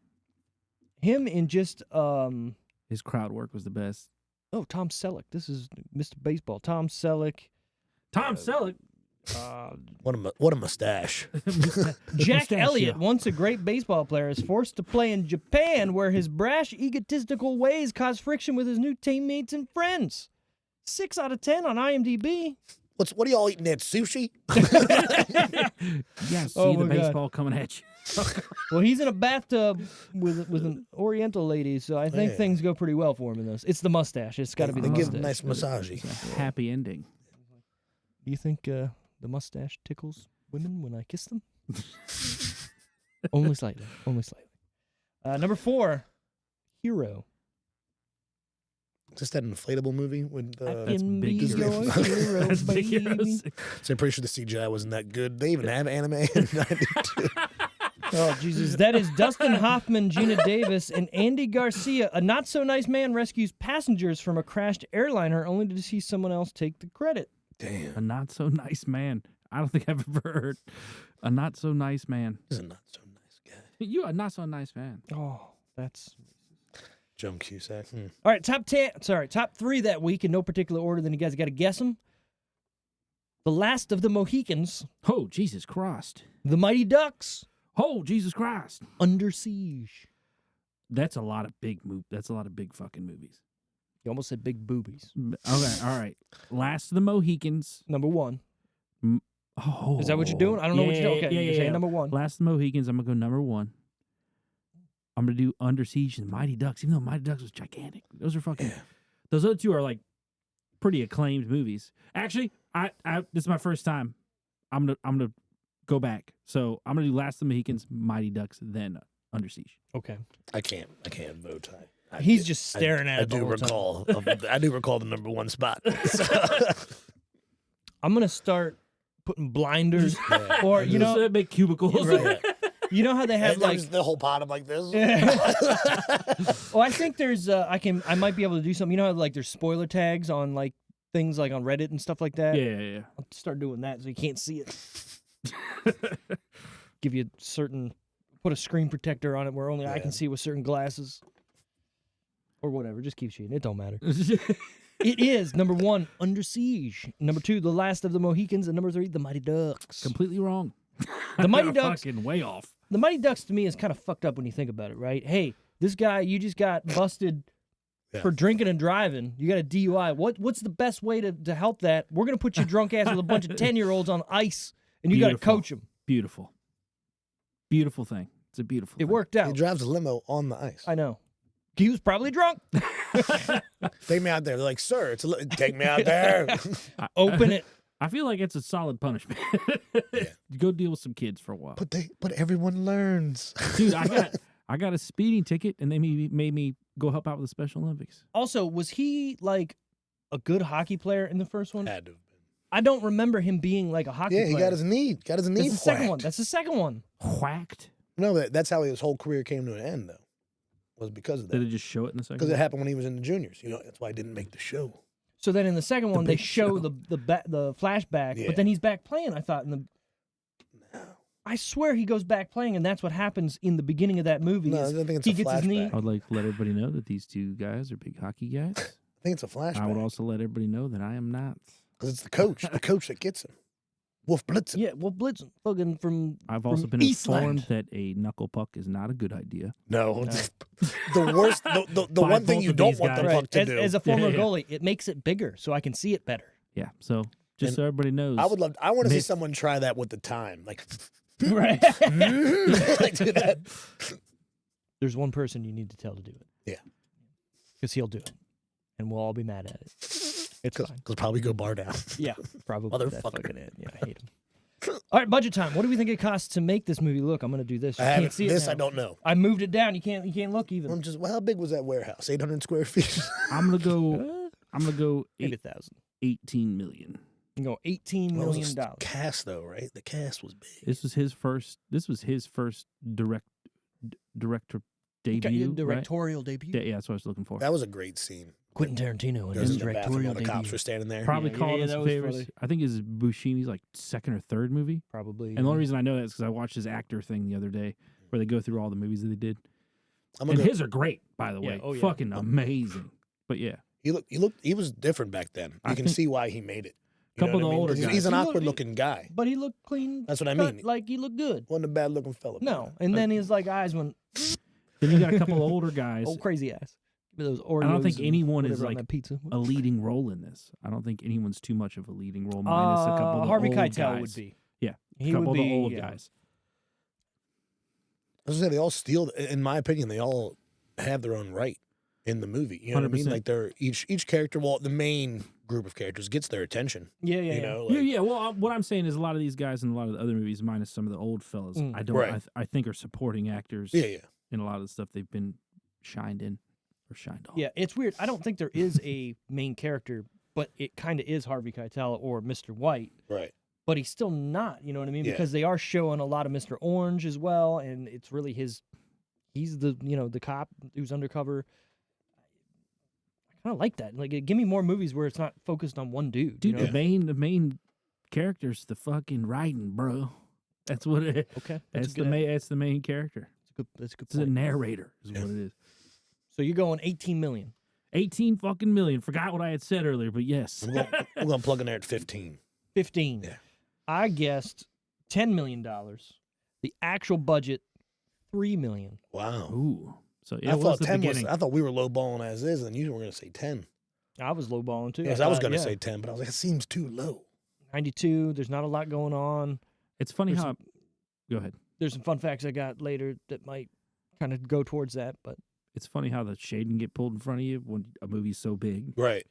Him in just His crowd work was the best. Tom Selleck. This is Mr. Baseball. Tom Selleck. Tom Selleck. What a mustache. Jack Mustachio. Elliott, once a great baseball player, is forced to play in Japan where his brash, egotistical ways cause friction with his new teammates and friends. 6 out of 10 on IMDb. What are y'all eating at? Sushi? Yeah, see Oh the my God. baseball coming at you. Well, he's in a bathtub with an Oriental lady, so I think Yeah. things go pretty well for him in this. It's the mustache. It's got to be the They give mustache. him a nice massage. It's a happy ending. Do you think the mustache tickles women when I kiss them? Only slightly. Only slightly. Number 4, Hero. Is this that inflatable movie with I That's can be Big your Hero. hero, That's Big Hero baby. 6. So I'm pretty sure the CGI wasn't that good. They even have anime in 92. Oh, Jesus. That is Dustin Hoffman, Gina Davis, and Andy Garcia. A not-so-nice man rescues passengers from a crashed airliner only to see someone else take the credit. Damn. A not so nice man. I don't think I've ever heard a not so nice man. This is a not so nice guy. You are not so nice man. Oh, that's... Joan Cusack. All right, top 3 that week in no particular order, then you guys got to guess them. The Last of the Mohicans, Oh, Jesus Christ. The Mighty Ducks, Oh, Jesus Christ. Under Siege. That's a lot of big fucking movies. You almost said big boobies. Okay, all right. Last of the Mohicans. Number 1. Oh. Is that what you're doing? I don't know what you're doing. Okay, you're saying number 1. Last of the Mohicans, I'm going to go number 1. I'm going to do Under Siege and Mighty Ducks, even though Mighty Ducks was gigantic. Those are fucking... Those other two are, like, pretty acclaimed movies. Actually, I this is my first time. I'm gonna go back. So I'm gonna do Last of the Mohicans, Mighty Ducks, then Under Siege. Okay. I can't vote. He's just staring at it the whole time. I do recall the number 1 spot. I'm going to start putting blinders or, you know, make cubicles. Right. you know how they have like the whole pot. I'm like this. Oh, I think there's I might be able to do something. You know how like there's spoiler tags on like things like on Reddit and stuff like that? Yeah. I'll start doing that so you can't see it. Give you put a screen protector on it where only I can see with certain glasses. Or whatever, just keep shooting. It don't matter. It is number 1, Under Siege. Number 2, The Last of the Mohicans, and number 3, The Mighty Ducks. Completely wrong. The Mighty Ducks, fucking way off. The Mighty Ducks to me is kind of fucked up when you think about it, right? Hey, this guy, you just got busted for drinking and driving. You got a DUI. What's the best way to help that? We're gonna put you drunk ass with a bunch of 10-year-olds on ice, and you got to coach them. Beautiful thing. It's a beautiful. It thing. worked out. He drives a limo on the ice. I know. He was probably drunk. Take me out there. They're like, sir, take me out there. Open it. I feel like it's a solid punishment. Go deal with some kids for a while. But everyone learns. Dude, I got a speeding ticket, and they made me go help out with the Special Olympics. Also, was he like a good hockey player in the first one? Had to have been. I don't remember him being like a hockey player. Yeah, he got his knee. That's the second one. That's the second one. Whacked? No, that's how his whole career came to an end, though. Was because of that. Did it just show it in the second? Because it happened when he was in the juniors. You know, that's why he didn't make the show. So then in the second one, they big show show. the flashback, but then he's back playing. I thought I swear he goes back playing, and that's what happens in the beginning of that movie. No, is I think it's he a gets his knee. flashback. I would like to let everybody know that these two guys are big hockey guys. I think it's a flashback. I would also let everybody know that I am not. Because it's the coach that gets him. Wolf Blitzen. Yeah, well, Blitzen, fucking from. I've also from been Eastland. informed that a knuckle puck is not a good idea. No. The worst, the one thing both you of don't these want the guys. puck to as, do. as a former Yeah. goalie, it makes it bigger, so I can see it better. Yeah, so just so everybody knows. I want to see Myth. someone try that with the time. Like, Right. like do that. There's one person you need to tell to do it. Yeah. Because he'll do it, and we'll all be mad at it. It's fine. Because probably go bar down. Yeah, probably. That Motherfucker. fucking it. Yeah, I hate him. All right, budget time. What do we think it costs to make this movie look? I'm gonna do this. You can't see it This now. I don't know. I moved it down. You can't look even. I'm just. Well, how big was that warehouse? 800 square feet. I'm gonna go Maybe 1,000. 18 million. You go $18 Well, it was million. a cast though, right? The cast was big. This was his first director debut. Directorial debut. Right? Yeah, that's what I was looking for. That was a great scene. Quentin Tarantino and Goes his to the bathroom directorial while the cops debut. were standing there. Probably Yeah, called yeah, his that was favorite. funny. I think is Buscemi's like second or third movie. Probably. And the only reason I know that is because I watched his actor thing the other day where they go through all the movies that they did. I'm And gonna go, his are great, by the Yeah, way. oh, yeah. Fucking amazing. But yeah. he was different back then. I You can think- see why he made it. You know Couple what of I the mean? older 'Cause guys. He's an He looked- awkward looking guy. But he looked clean. That's what I cut, mean. Like he looked good. Wasn't a bad looking fella. No, and then his like eyes went Then you got a couple of older guys. oh crazy ass. Give me those Oreos. I don't think and anyone is whatever on like that pizza. a leading role in this. I don't think anyone's too much of a leading role minus a couple of the Harvey old Keitel guys. would be. Yeah. He a couple would of be, the old yeah. guys. I was gonna say they all steal. In my opinion, they all have their own right in the movie. You know what I mean? 100%. Like they're each character. Well, the main group of characters gets their attention. Yeah, You know, Yeah, like, yeah. Well, what I'm saying is a lot of these guys in a lot of the other movies, minus some of the old fellas, I don't. Right. I think are supporting actors. yeah. In a lot of the stuff they've been shined in or shined on. Yeah, it's weird. I don't think there is a main character, but it kind of is Harvey Keitel or Mr. White. Right. But he's still not, you know what I mean? Yeah. Because they are showing a lot of Mr. Orange as well, and it's really he's the, the cop who's undercover. I kind of like that. Like, give me more movies where it's not focused on one dude. Dude, you know? the main character's the fucking writing, bro. That's what it is. Okay, That's the main character. That's a good It's a point. narrator, is what it is. So you're going 18 million. 18 fucking million. Forgot what I had said earlier, but yes. We're gonna plug in there at 15. 15. Yeah. I guessed $10 million. The actual budget, $3 million. Wow. Ooh. So yeah, I it was thought the 10 beginning. was. I thought we were lowballing as is, and you were going to say 10. I was lowballing too. Yes, I was thought, going to yeah, say 10, but I was like, it seems too low. 92. There's not a lot going on. It's funny There's how. Go ahead. There's some fun facts I got later that might kind of go towards that, but It's funny how the shade can get pulled in front of you when a movie's so big. Right.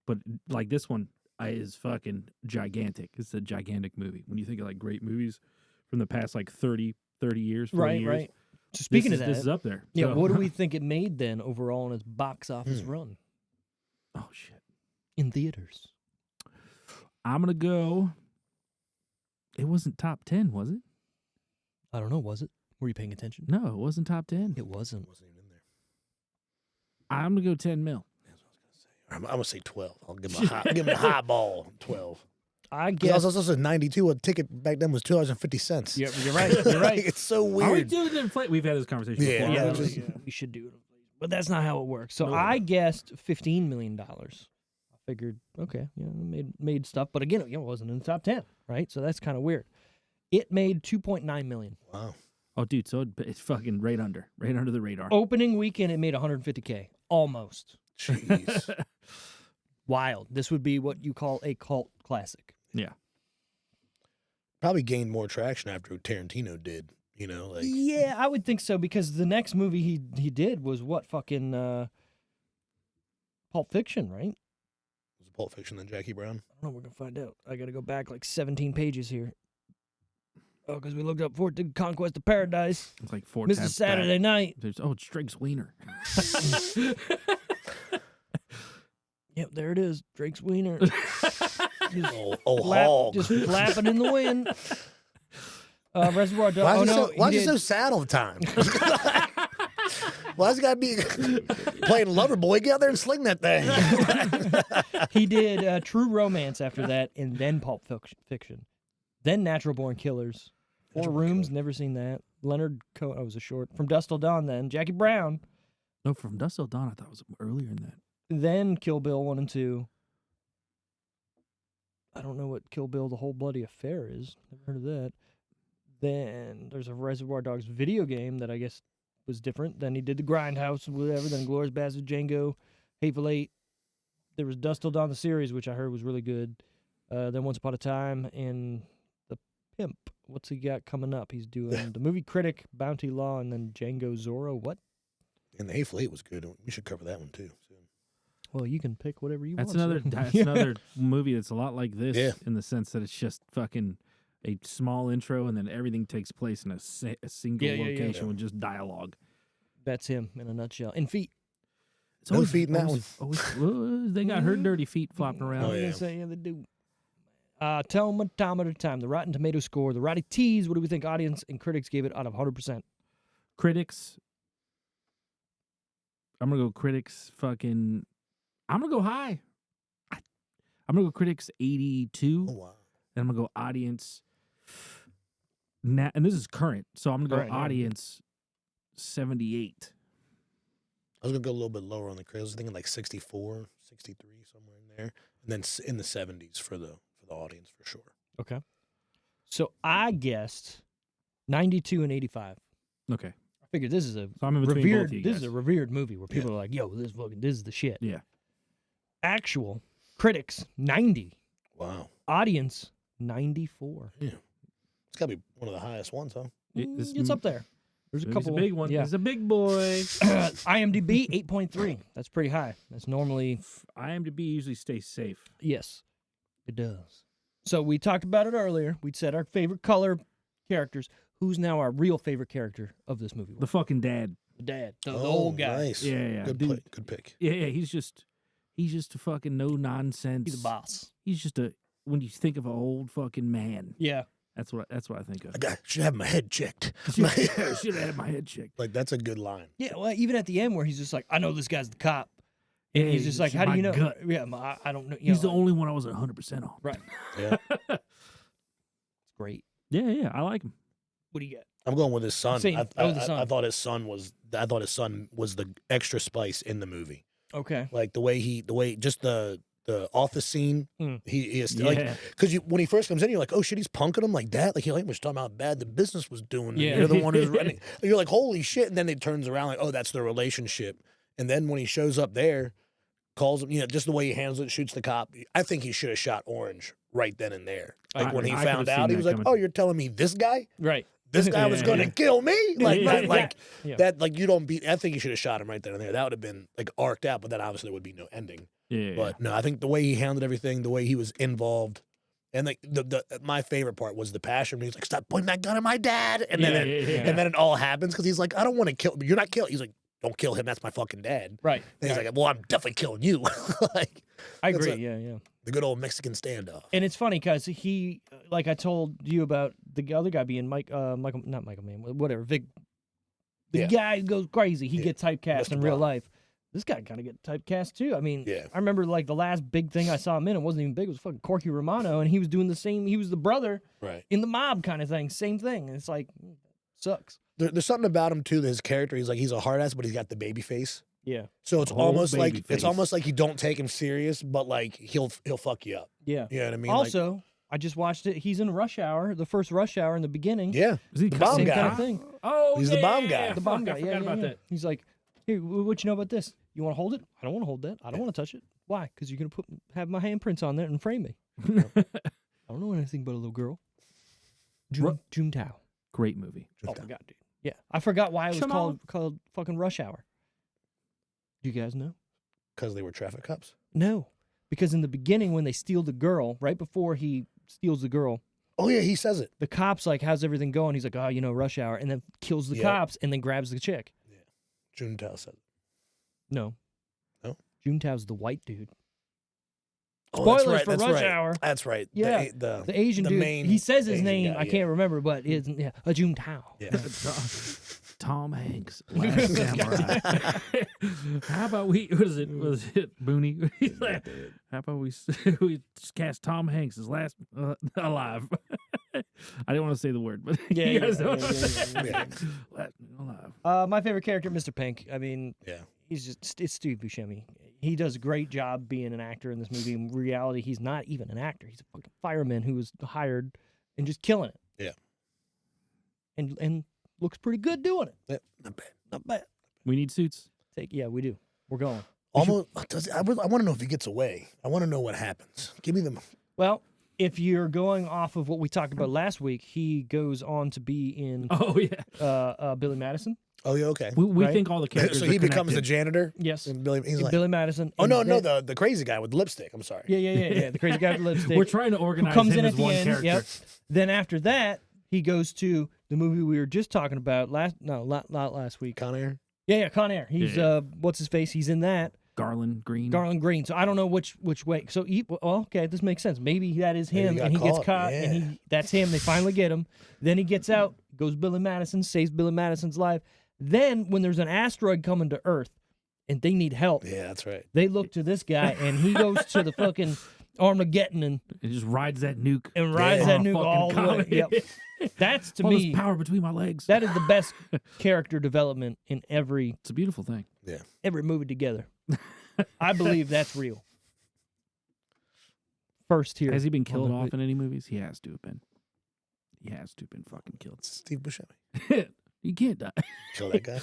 But like this one is fucking gigantic. It's a gigantic movie. When you think of like great movies from the past like 30 years, 40 years. right. So speaking of that, this is up there. yeah, So- what do we think it made then overall in its box office run Oh shit. in theaters? I'm gonna go. It wasn't top 10, was it? I don't know. Was it? Were you paying attention? No, it wasn't top 10. It wasn't. Wasn't even in there. I'm gonna go 10 mil. That's what I was going to say. I'm going to say 12. I'll give him a high ball. 12. I Because guess. also 92. A ticket back then was $2.50. Yeah, you're right. You're right. It's so Are we weird. doing the inflate? We've had this conversation Yeah, before. Yeah, I we- just- we should do it. But that's not how it works. So No. I guessed $15 million. I figured, okay, made stuff, but again, it wasn't in the top 10, right? So that's kind of weird. It made $2.9 million. Wow. Oh, dude, so it's fucking right under the radar. Opening weekend, it made $150K, almost. Jeez. Wild. This would be what you call a cult classic. Yeah. Probably gained more traction after Tarantino did. You know, like Yeah, I would think so because the next movie he did was what fucking Pulp Fiction, right? was it Pulp Fiction than Jackie Brown? I don't know. We're gonna find out. I gotta go back like 17 pages here. Oh, because we looked up for it, Conquest of Paradise. It's like 4 Mrs. tabs Saturday back. Night. It's Drake's Wiener. Yep, there it is. Drake's Wiener. Oh, hog. Just flapping in the wind. Reservoir Dogs. Why is he so sad all the time? Why is he got to be playing Loverboy? Get out there and sling that thing. He did True Romance after that, and then Pulp Fiction. Then Natural Born Killers. Four Natural Born Rooms, Killers. never seen that. Leonard Cohen, was a short. From Dusk Till Dawn, then. Jackie Brown. No, from Dusk Till Dawn, I thought it was earlier than that. Then Kill Bill 1 and 2. I don't know what Kill Bill The Whole Bloody Affair is. Never heard of that. Then there's a Reservoir Dogs video game that I guess was different. Then he did the Grindhouse, whatever. Then Glorious Bastards, Django, Hateful Eight. There was Dusk Till Dawn the series, which I heard was really good. Then Once Upon a Time and The Pimp. What's he got coming up? He's doing The Movie Critic, Bounty Law, and then Django Zorro. What? And the Hateful Eight was good. We should cover that one too soon. Well, you can pick whatever you That's want. another. sir. That's another movie that's a lot like this Yeah. in the sense that it's just fucking a small intro and then everything takes place in a single Yeah. location with just dialogue. That's him in a nutshell. And feet. It's No feet in that they got her dirty feet flopping around. Oh, I'm yeah. gonna say, yeah, they do. Tell them a time at a time. The Rotten Tomato score, the Roddy T's. What do we think audience and critics gave it out of 100%? Critics. I'm gonna go critics. Fucking. I'm gonna go high. I'm gonna go critics 82, Oh wow. and I'm gonna go audience. And this is current, so I'm gonna go Current, yeah. audience 78. I was gonna go a little bit lower on the critics. I was thinking like 64, 63, somewhere in there, and then in the 70s for the audience for sure. Okay. So I guessed 92 and 85. Okay, I figured this is a so I'm in between revered. both of you This guys. is a revered movie where people are like, "Yo, this is the shit." Yeah. Actual critics 90, Wow. audience 94. It's got to be one of the highest ones, huh? It's up there. There's a It's couple. a big one. Yeah. It's a big boy. IMDb 8.3. That's pretty high. That's normally IMDb usually stays safe. yes, it does. So we talked about it earlier. We said our favorite color characters. Who's now our real favorite character of this movie? The fucking dad. The dad, the Oh, old guy. Nice. Yeah. Good Dude, play. Good pick. Yeah. He's just a fucking no nonsense. He's the boss. He's just when you think of an old fucking man, Yeah. that's what I think of. Should have my head checked. Should have had my head checked. Like that's a good line. Yeah. Well, even at the end where he's just like, I know this guy's the cop. Yeah, He's just like, how do my you know? gut. Yeah, I don't know. You He's know, the only one I wasn't 100% on. right. Yeah. It's great. Yeah. I like him. What do you got? I'm going with his son. Same. The son. I thought his son was the extra spice in the movie. Okay. Like the way just the the office scene. Mm. He is like, because when he first comes in, you're like, oh shit, he's punking him like that. Like he was talking about how bad the business was doing. And Yeah. you're the one who's running. And you're like, holy shit. And then it turns around like, oh, that's the relationship. And then when he shows up there, calls him, just the way he handles it, shoots the cop. I think he should have shot Orange right then and there. Like when he found out, he was like, oh, you're telling me this guy? Right. This guy was going to kill me? Like, Yeah. that, like, you don't beat. I think you should have shot him right then and there. That would have been, like, arced out, but then obviously there would be no ending. But no, I think the way he handled everything, the way he was involved, and like my favorite part was the passion. He's like, stop pointing that gun at my dad. And then it all happens because he's like, I don't want to kill. You're not killing. He's like, don't kill him. That's my fucking dad. Right. And he's like, well, I'm definitely killing you. Like, I agree. Yeah. the good old Mexican standoff. And it's funny because he, like I told you about the other guy being not Michael Mann, whatever, Vic. The guy goes crazy. He gets typecast in real life. This guy kind of get typecast too. I mean, I remember like the last big thing I saw him in, it wasn't even big. It was fucking Corky Romano, and he was doing the same. He was the brother in The Mob kind of thing. Same thing. And it's like, sucks. There's something about him too. That his character, he's a hard ass, but he's got the baby face. Yeah. So it's almost like you don't take him serious, but like he'll fuck you up. Yeah. You know what I mean? Also, I just watched it. He's in Rush Hour, the first Rush Hour in the beginning. Yeah. Is he the bomb same guy? kind of thing. Oh, he's the bomb guy. The bomb guy. I forgot about that. He's like, hey, what you know about this? You want to hold it? I don't want to hold that. I don't want to touch it. Why? Because you're gonna have my handprints on there and frame me. I don't know anything about a little girl. June Tao. Great movie. Oh my god, dude. Yeah, I forgot why it was called fucking Rush Hour. Do you guys know? Because they were traffic cops. No, because in the beginning when they steal the girl, right before he steals the girl. Oh yeah, he says it. The cop's like, how's everything going? He's like, oh, Rush Hour, and then kills the cops and then grabs the chick. Yeah, June Tao said it. No. June Tao's the white dude. Spoilers for Rush Hour. That's right. Yeah, the Asian dude. He says his name. I can't remember, but it's a June Tao. Yeah. Tom Hanks, Last Samurai. How about we? Was it Booney? He's like, how about we just cast Tom Hanks as last alive? I didn't want to say the word, but you guys know what I'm saying. Last alive. My favorite character, Mr. Pink. I mean, it's Steve Buscemi. He does a great job being an actor in this movie. In reality, he's not even an actor. He's a fucking fireman who was hired and just killing it. Yeah. And looks pretty good doing it. Yeah, not bad. We need suits. We do. We're going. Almost. I want to know if he gets away. I want to know what happens. Give me them. Well, if you're going off of what we talked about last week, he goes on to be in. Billy Madison. Oh yeah, okay. We think all the characters. So he becomes the janitor. Yes. And Billy Madison. Oh no, the crazy guy with the lipstick. I'm sorry. Yeah. The crazy guy with the lipstick. We're trying to organize who comes him in as at the one end. character. Yep. Then after that, he goes to the movie we were just talking about not last week. Con Air. Yeah, Con Air. He's what's his face? He's in that. Garland Green. So I don't know which way. So okay, this makes sense. Maybe that is him, and he gets caught, and that's him. They finally get him. Then he gets out, goes Billy Madison, saves Billy Madison's life. Then when there's an asteroid coming to Earth, and they need help. Yeah, that's right. They look to this guy, and he goes to the fucking Armageddon and just rides that nuke. And rides that nuke all the way. Yep. That's to me power between my legs. That is the best character development in every. It's a beautiful thing. Yeah. Every movie together. I believe that's real. First here. Has he been killed off in any movies? He has to have been. He has to have been fucking killed. Steve Buscemi. He can't die. Kill that guy.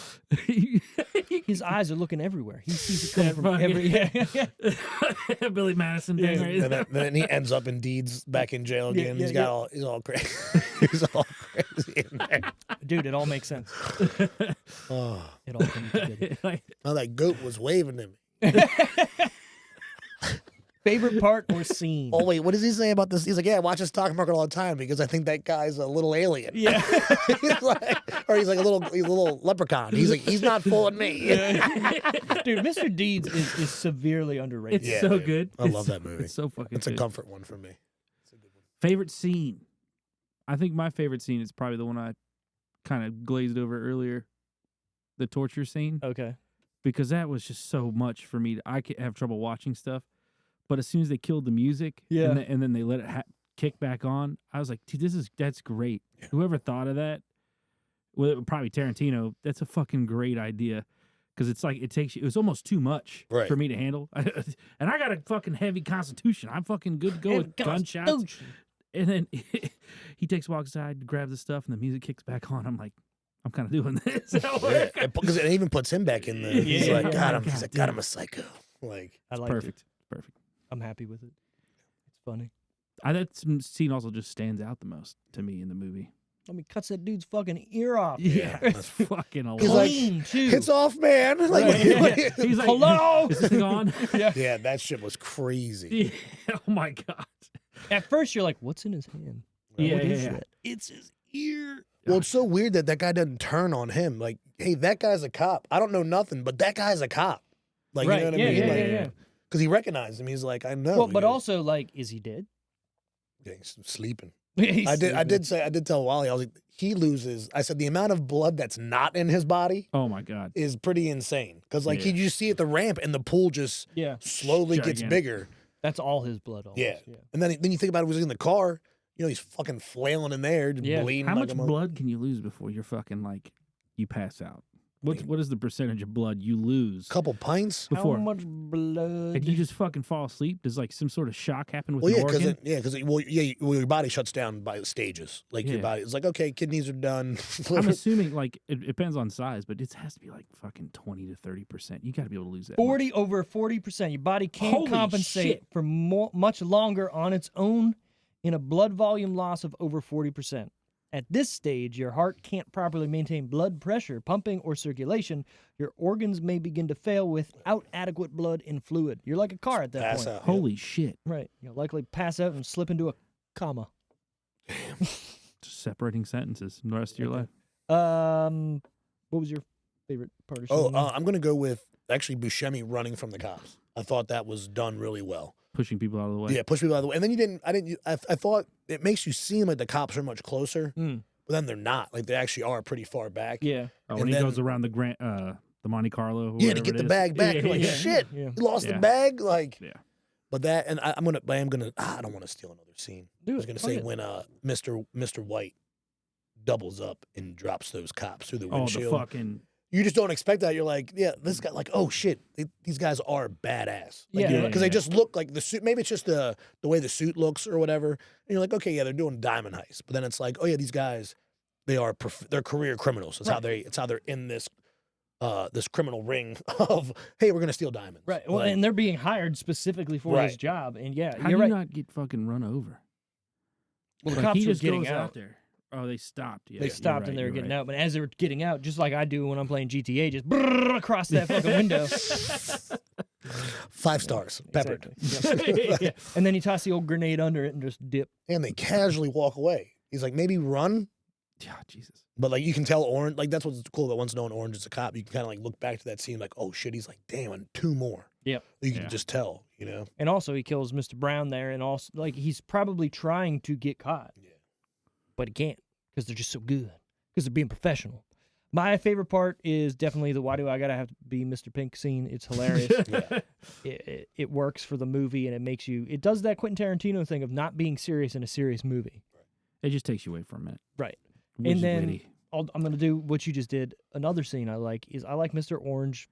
His eyes are looking everywhere. He sees it coming from every. Billy Madison thing. Right? And then he ends up in Deeds back in jail again. He's all crazy. He's all crazy in there. Dude, it all makes sense. It all comes together. Oh, that goat was waving to me. Favorite part or scene? Oh wait, what does he say about this? He's like, I watch his stock market all the time because I think that guy's a little alien. Yeah. He's like a little leprechaun. He's like, he's not fooling me. Dude, Mr. Deeds is severely underrated. It's so good. I love that movie. It's so fucking It's good. a comfort one for me. It's a good one. Favorite scene? I think my favorite scene is probably the one I kind of glazed over earlier. The torture scene. Okay. Because that was just so much for me. I could have trouble watching stuff. But as soon as they killed the music, and then they let it kick back on, I was like, dude, that's great. Yeah. Whoever thought of that, well, probably Tarantino, that's a fucking great idea. because it's like it was almost too much Right. for me to handle. And I got a fucking heavy constitution. I'm fucking good to go with gunshots. And then he takes a walk aside, grabs the stuff, and the music kicks back on. I'm like, I'm kind of doing this. Because it even puts him back in the. He's Yeah. like, God, God he's like, God, I'm a psycho. Like, I like Perfect. it. Perfect. I'm happy with it. It's funny. That scene also just stands out the most to me in the movie. I mean, cuts that dude's fucking ear off. Yeah, that's- it's fucking He's alive. like, Clean, too. it's off, man. Like, Right. He's like, hello? is this thing on? yeah, that shit was crazy. Yeah. Oh my god. At first, you're like, what's in his hand? Yeah, What is yeah. that? It's his ear. Well, it's so weird that guy doesn't turn on him. Like, hey, that guy's a cop. I don't know nothing, but that guy's a cop. Like, Right, you know what yeah, I mean? yeah, Like, yeah. Because he recognized him. He's like, I know. Well, He but goes, also, like, is he dead? yeah, he's sleeping. He's I sleeping. did tell Wally, I was like, he loses. I said the amount of blood that's not in his body Oh my god. is pretty insane. Because like Yeah. you just see at the ramp and the pool just Yeah, slowly gets Gigantic. bigger. that's all his blood. Almost. Yeah. And then you think about it, was in the car. You know, he's fucking flailing in there, just Yeah. bleeding. How like much a mo- blood can you lose before you're fucking like you pass out? What is the percentage of blood you lose Couple pints. before? How much blood? And you just fucking fall asleep? Does like some sort of shock happen with Well, the yeah, organ? because your body shuts down by stages. Like your Yeah. body, it's like okay, kidneys are done. I'm assuming like it depends on size, but it has to be like fucking 20 to 30%. You got to be able to lose that. 40 over 40%. Your body can't Holy compensate shit. for much longer on its own in a blood volume loss of over 40%. At this stage, your heart can't properly maintain blood pressure, pumping, or circulation. Your organs may begin to fail without adequate blood and fluid. You're like a car at that Pass point. out. Holy shit! Right. You'll likely pass out and slip into a coma. Just separating sentences in the rest of your life. What was your favorite part of Oh, Shane? I'm gonna go with actually Buscemi running from the cops. I thought that was done really well. Pushing people out of the way. Yeah, push people out of the way. And then I thought it makes you seem like the cops are much closer, Mm. but then they're not. Like they actually are pretty far back. Yeah. Oh, when And he then- goes around the Monte Carlo. Or Yeah, to whatever get it the is. bag back. Yeah, You're like, yeah. shit, Yeah. he lost the Yeah. bag. Like, Yeah. but that, and I don't want to steal another scene. Do I was it. gonna Fuck say it. when Mr. White doubles up and drops those cops through the Oh, the windshield. fucking. You just don't expect that. You're like, yeah, this guy, like, oh shit, these guys are badass. Like, Yeah. because they just look like the suit. Maybe it's just the way the suit looks or whatever. And you're like, okay, yeah, they're doing diamond heist. But then it's like, oh yeah, these guys, they're career criminals. It's how they're in this this criminal ring of hey, we're gonna steal diamonds. Right. Well, Like, and they're being hired specifically for this Right. job. And yeah, How do you're you right. not get fucking run over? Well, the Like, cops he were just getting goes out. there. Oh, they stopped. Yeah, They you're stopped right, and they were you're getting right. out. But as they were getting out, just like I do when I'm playing GTA, just brrr across that fucking window. 5 stars, peppered. Exactly. Yep. Yeah. And then you toss the old grenade under it and just dip. And they casually walk away. He's like, maybe run, Yeah, Jesus. but like you can tell Orange. Like that's what's cool about once knowing Orange is a cop. You can kind of like look back to that scene, like, oh shit, he's like, damn, and 2 more. Yep. You can Yeah. just tell, you know. And also, he kills Mr. Brown there. And also, like, he's probably trying to get caught. Yeah. But he can't because they're just so good. Because they're being professional. My favorite part is definitely the why do I gotta have to be Mr. Pink scene. It's hilarious. It works for the movie and it does that Quentin Tarantino thing of not being serious in a serious movie. It just takes you away for a minute. Right. Which And is then witty. I'm going to do what you just did. Another scene I like is I like Mr. Orange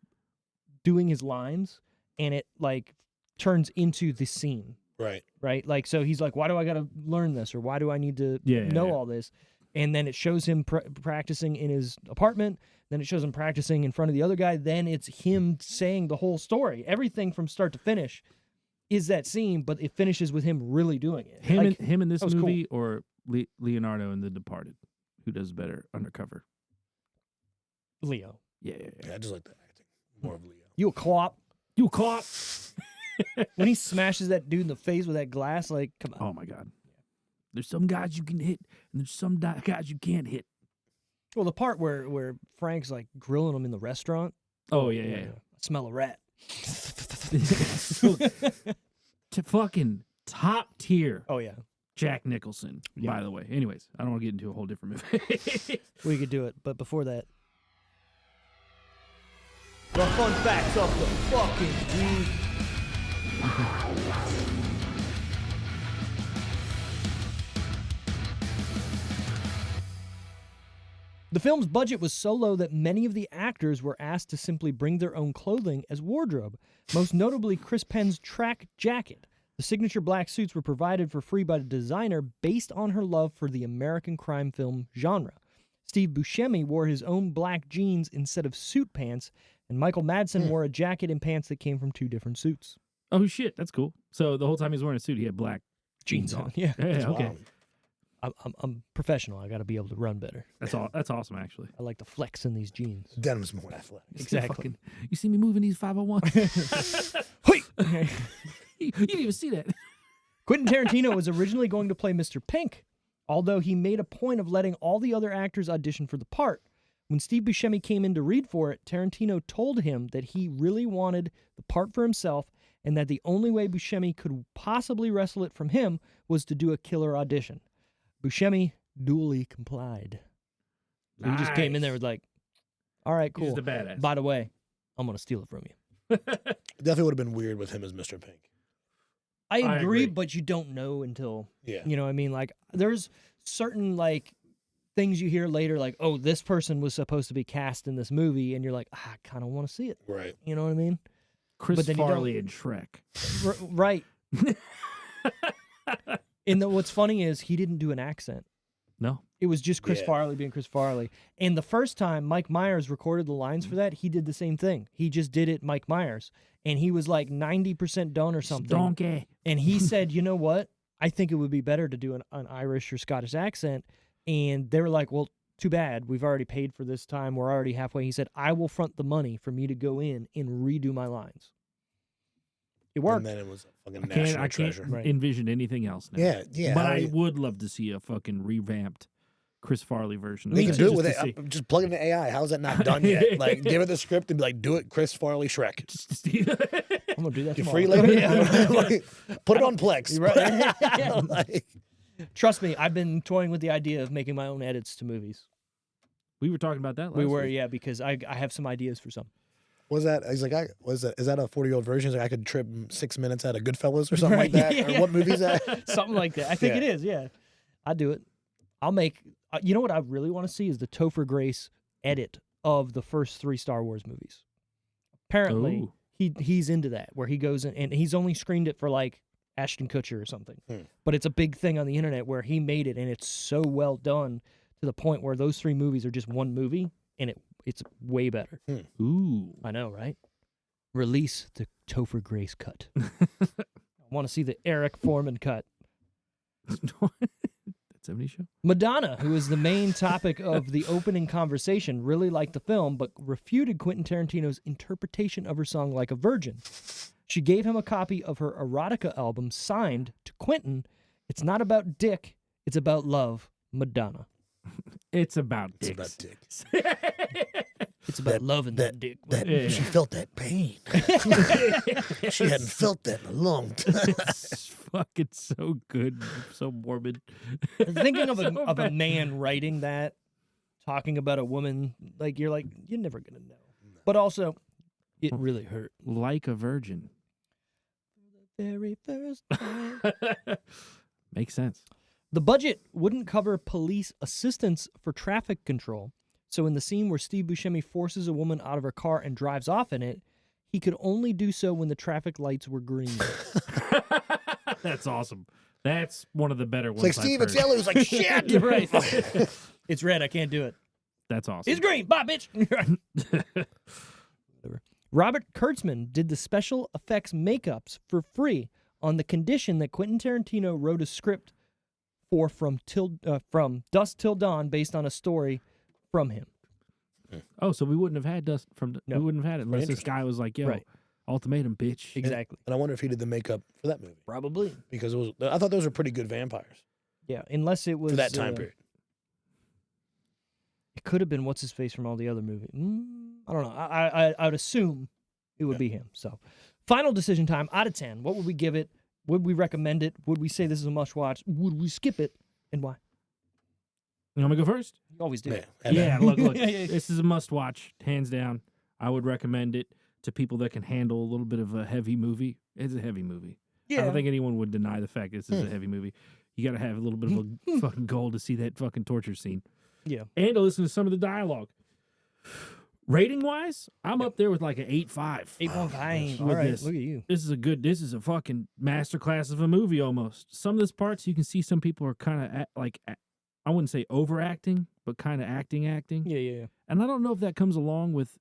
doing his lines and it like turns into the scene, Right. right? Like, so he's like, why do I got to learn this? Or why do I need to Yeah, know yeah. all this? And then it shows him practicing in his apartment. Then it shows him practicing in front of the other guy. Then it's him saying the whole story. Everything from start to finish is that scene, but it finishes with him really doing it. Like, Him in this that was cool. movie or Leonardo in The Departed? Who does better undercover? Leo. Yeah. Yeah, I just like the acting more of Leo. You a co-op. You caught? When he smashes that dude in the face with that glass, like, come on. Oh my God. There's some guys you can hit, and there's some guys you can't hit. Well, the part where Frank's like grilling him in the restaurant. Oh yeah. I smell a rat. To fucking top tier Oh yeah, Jack Nicholson, Yeah. by the way. Anyways, I don't want to get into a whole different movie. we could do it, but before that, the fun facts of the fucking week. The film's budget was so low that many of the actors were asked to simply bring their own clothing as wardrobe, most notably Chris Penn's track jacket. The signature black suits were provided for free by the designer based on her love for the American crime film genre. Steve Buscemi wore his own black jeans instead of suit pants, and Michael Madsen wore a jacket and pants that came from two different suits. Oh, shit. That's cool. So the whole time he was wearing a suit, he had black jeans on. Yeah. Yeah, okay. Wild. I'm professional. I got to be able to run better. That's awesome, actually. I like to flex in these jeans. Denim's more athletic. Exactly. You see me moving these 501s? Hoi! You didn't even see that. Quentin Tarantino was originally going to play Mr. Pink, although he made a point of letting all the other actors audition for the part. When Steve Buscemi came in to read for it, Tarantino told him that he really wanted the part for himself and that the only way Buscemi could possibly wrestle it from him was to do a killer audition. Buscemi duly complied. So he just came in there with like, all right, cool. He's the badass. By the way, I'm going to steal it from you. Definitely would have been weird with him as Mr. Pink. I I agree, agree. but you don't know until, Yeah. you know what I mean? Like, there's certain, like, things you hear later, like, oh, this person was supposed to be cast in this movie, and you're like, I kind of want to see it. Right. You know what I mean? Chris But then you don't- Farley and Shrek. Right. And what's funny is he didn't do an accent. No. It was just Chris Yeah. Farley being Chris Farley. And the first time Mike Myers recorded the lines for that, he did the same thing. He just did it Mike Myers. And he was like 90% done or something. Donkey. And he said, you know what? I think it would be better to do an Irish or Scottish accent. And they were like, well, too bad. We've already paid for this time. We're already halfway. He said, I will front the money for me to go in and redo my lines. It worked. And then it was a fucking I can't national treasure. Right. envision anything else now. Yeah, yeah. But how I you- would love to see a fucking revamped Chris Farley version. You of can that, do it just with to it. see. Just plug it into AI. How's that not done yet? Like, give it the script and be like, do it, Chris Farley Shrek. Just to see. I'm going to do that You tomorrow. free labor? Yeah. Like, put it on Plex. You're right. Yeah. Like, Trust me, I've been toying with the idea of making my own edits to movies. We were talking about that last We were, week. yeah, because I have some ideas for some. was that? He's like, is that a 40-year-old version? He's like, I could trip 6 minutes out of Goodfellas or something like that. Yeah. Or what movie is that? Something like that. I think it is, yeah. I'll do it. I'll make, you know what I really want to see is the Topher Grace edit of the first 3 Star Wars movies. Apparently, Ooh. he's into that, where he goes in, and he's only screened it for like Ashton Kutcher or something. Hmm. But it's a big thing on the internet where he made it, and it's so well done to the point where those 3 movies are just one movie, and it's way better. Ooh. I know, right? Release the Topher Grace cut. I want to see the Eric Foreman cut. That 70 show? Madonna, who is the main topic of the opening conversation, really liked the film, but refuted Quentin Tarantino's interpretation of her song Like a Virgin. She gave him a copy of her erotica album signed to Quentin. It's not about dick, it's about love. Madonna. It's about It's dicks. about dick. It's about loving that dick. Yeah. She felt that pain. She hadn't felt that in a long time. It's fucking so good, so morbid. Thinking of So a bad. man writing that, talking about a woman, like you're never gonna know. But also, it really hurt. Like a virgin. Very first time. Makes sense. The budget wouldn't cover police assistance for traffic control, so in the scene where Steve Buscemi forces a woman out of her car and drives off in it, he could only do so when the traffic lights were green. That's awesome. That's one of the better It's ones. like, Steve, I've it's heard. yellow. It's like, shit. You're right. It's red. I can't do it. That's awesome. It's green. Bye, bitch. Whatever. Robert Kurtzman did the special effects makeups for free on the condition that Quentin Tarantino wrote a script for from Dusk Till Dawn based on a story from him. Oh, so we wouldn't have had Dust from. No. We wouldn't have had it unless this Interesting. guy was like, "Yo, Right. ultimatum, bitch." Exactly. And I wonder if he did the makeup for that movie. Probably. Because I thought those were pretty good vampires Yeah, unless it was for that time period. It could have been what's his face from all the other movies. I don't know. I would assume it would be him. So, final decision time. Out of 10, what would we give it? Would we recommend it? Would we say this is a must watch? Would we skip it? And why? You want me to go first? You always do. Yeah, look. Yeah, yeah. This is a must-watch, hands down. I would recommend it to people that can handle a little bit of a heavy movie. It's a heavy movie. I don't think anyone would deny the fact this is a heavy movie. You got to have a little bit of a fucking goal to see that fucking torture scene. Yeah. and to listen to some of the dialogue. Rating wise, I'm up there with like an 8.5. 8.5. All With right, this. look at you. This is a fucking masterclass of a movie almost. Some of those parts you can see some people are kind of I wouldn't say overacting, but kind of acting. Yeah. And I don't know if that comes along with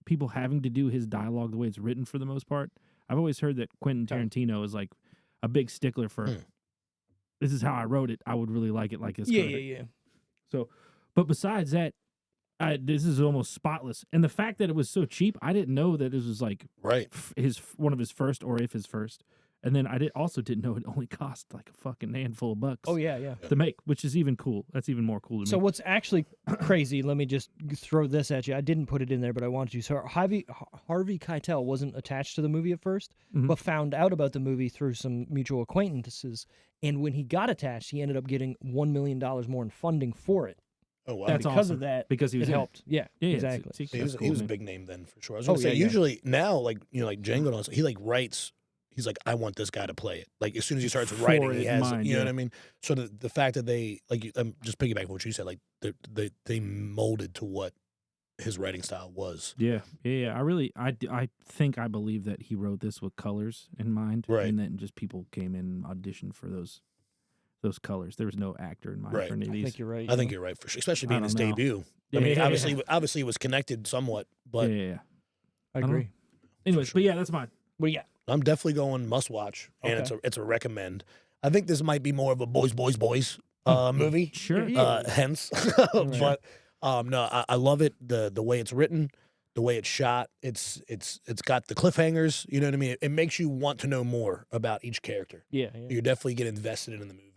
people having to do his dialogue the way it's written for the most part. I've always heard that Quentin Tarantino is like a big stickler for this is how I wrote it. I would really like it like this. Yeah. So, but besides that, this is almost spotless. And the fact that it was so cheap, I didn't know that this was like one of his first, or if his first. And then I also didn't know it only cost like a fucking handful of bucks. Oh yeah. To make, which is even cool. That's even more cool to me. So what's actually crazy? Let me just throw this at you. I didn't put it in there, but I wanted to. So Harvey Keitel wasn't attached to the movie at first, but found out about the movie through some mutual acquaintances. And when he got attached, he ended up getting $1 million more in funding for it. Oh wow! That's because awesome. of that, because he was it in helped. Yeah, exactly. He was cool, a man. big name then for sure. I was gonna say usually now, like like Django, and all that, he like writes. He's like, I want this guy to play it. Like as soon as he starts writing, he has mind, you know what I mean. So the fact that they I'm just piggybacking on what you said, like they molded to what his writing style was. Yeah. I think I believe that he wrote this with colors in mind, Right. and then just people came in and auditioned for those colors. There was no actor in mind Right. for any of I these. think you're right. I think you're right for sure, especially being I his don't know. debut. Yeah, I mean, yeah, obviously it was connected somewhat, but yeah. I don't agree. Anyways, but yeah, that's mine. What do you got? I'm definitely going must watch, and Okay. it's a recommend. I think this might be more of a boys movie. Sure. Hence, but no, I love it. The way it's written, the way it's shot. It's got the cliffhangers. You know what I mean? It makes you want to know more about each character. Yeah. You definitely get invested in the movie.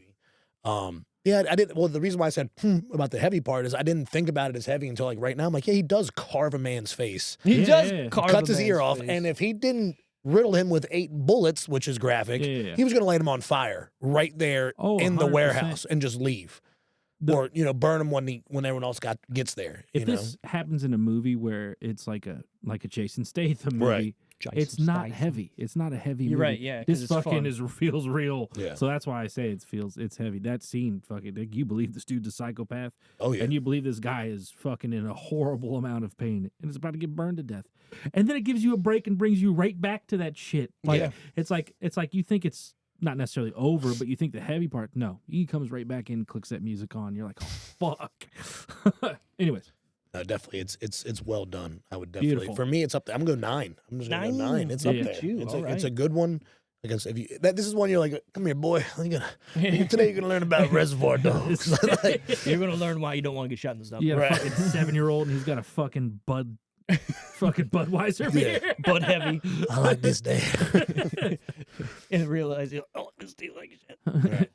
Yeah, I did. Well, the reason why I said about the heavy part is I didn't think about it as heavy until like right now. I'm like, yeah, he does carve a man's face, He Yeah, does yeah. carve cuts a his ear man's off, face. and if he didn't riddle him with 8 bullets, which is graphic, Yeah. he was going to light him on fire right there Oh, in the 100%. warehouse and just leave, or burn him when everyone else gets there. If this happens in a movie where it's like a Jason Statham movie, Right. it's not heavy. It's not a heavy You're movie. right, yeah, 'cause This it's fucking fun. feels real. Yeah. So that's why I say it's heavy. That scene, fucking, like, you believe this dude's a psychopath, Oh yeah, and you believe this guy is fucking in a horrible amount of pain and is about to get burned to death, and then it gives you a break and brings you right back to that shit. Like, Yeah. it's like you think it's not necessarily over, but you think the heavy part. No, he comes right back in, clicks that music on. You're like, oh fuck. Anyways. no, definitely, it's well done. I would definitely, Beautiful. for me, it's up there. I'm going to go 9. I'm just going to go 9. It's Yeah. up Look there. at you. It's, All it's right. a good one. Like I said, this is one you're like, come here, boy. Today you're gonna learn about Reservoir Dogs. Like, You're gonna learn why you don't want to get shot in the stomach. You got Right. a fucking 7-year-old and he's got a fucking Budweiser beer. But heavy. I like this day. And realize, oh, this tastes like shit. Right.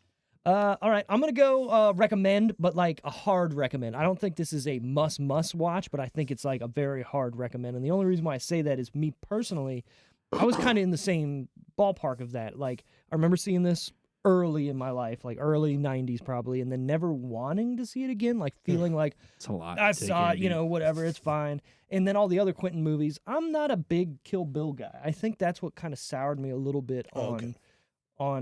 All right, I'm gonna go recommend, but like a hard recommend. I don't think this is a must watch, but I think it's like a very hard recommend. And the only reason why I say that is me personally, I was kind of in the same ballpark of that. Like I remember seeing this early in my life, like early 90s probably, and then never wanting to see it again, like feeling like It's a lot. I to take saw it, in. whatever, it's fine. And then all the other Quentin movies, I'm not a big Kill Bill guy. I think that's what kind of soured me a little bit on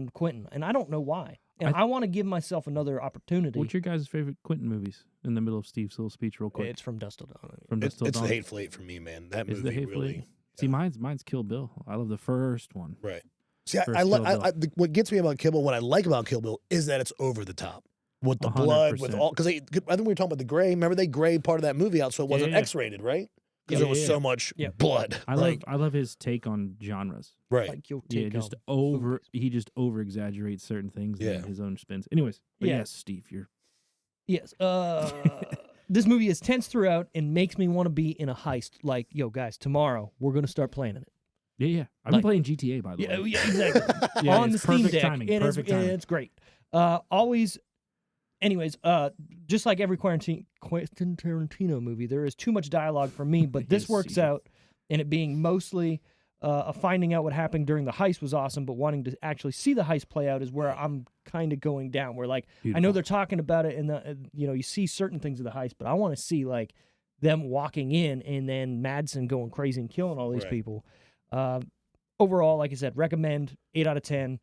Quentin, and I don't know why. And I want to give myself another opportunity. What's your guys' favorite Quentin movies? In the middle of Steve's little speech, real quick. It's From Dusk Till Dawn. From It's Dusk Till the Dawn. Hateful Eight for me, man. That Is the movie Hateful really. Eight? See, mine's Kill Bill. I love the first one. Right. See, First I Kill Bill. what gets me about Kill Bill, what I like about Kill Bill, is that it's over the top with the blood, with 100%. all. Because I think we were talking about the gray. Remember, they grayed part of that movie out, so it wasn't yeah. X-rated, right? Because Yeah, there was yeah. so much Yeah. blood. I love his take on genres. Right. Like you'll Yeah, take just movies. he just over exaggerates certain things Yeah. and his own spins. Anyways, but Yeah. yes, Steve, you're Yes. This movie is tense throughout and makes me want to be in a heist. Like, yo, guys, tomorrow we're gonna start planning it. yeah. I've Like- been playing GTA by the Yeah, way. yeah, exactly. Yeah, On the it's Steam perfect Deck, timing, and perfect timing. it's great. Always. Anyways, just like every Quentin Tarantino movie, there is too much dialogue for me, but this Yes, works you do. out, and it being mostly finding out what happened during the heist was awesome, but wanting to actually see the heist play out is where I'm kind of going down. Where like I know Beautiful. they're talking about it, and you see certain things of the heist, but I want to see like them walking in and then Madsen going crazy and killing all these Right. people. Overall, like I said, recommend 8 out of 10.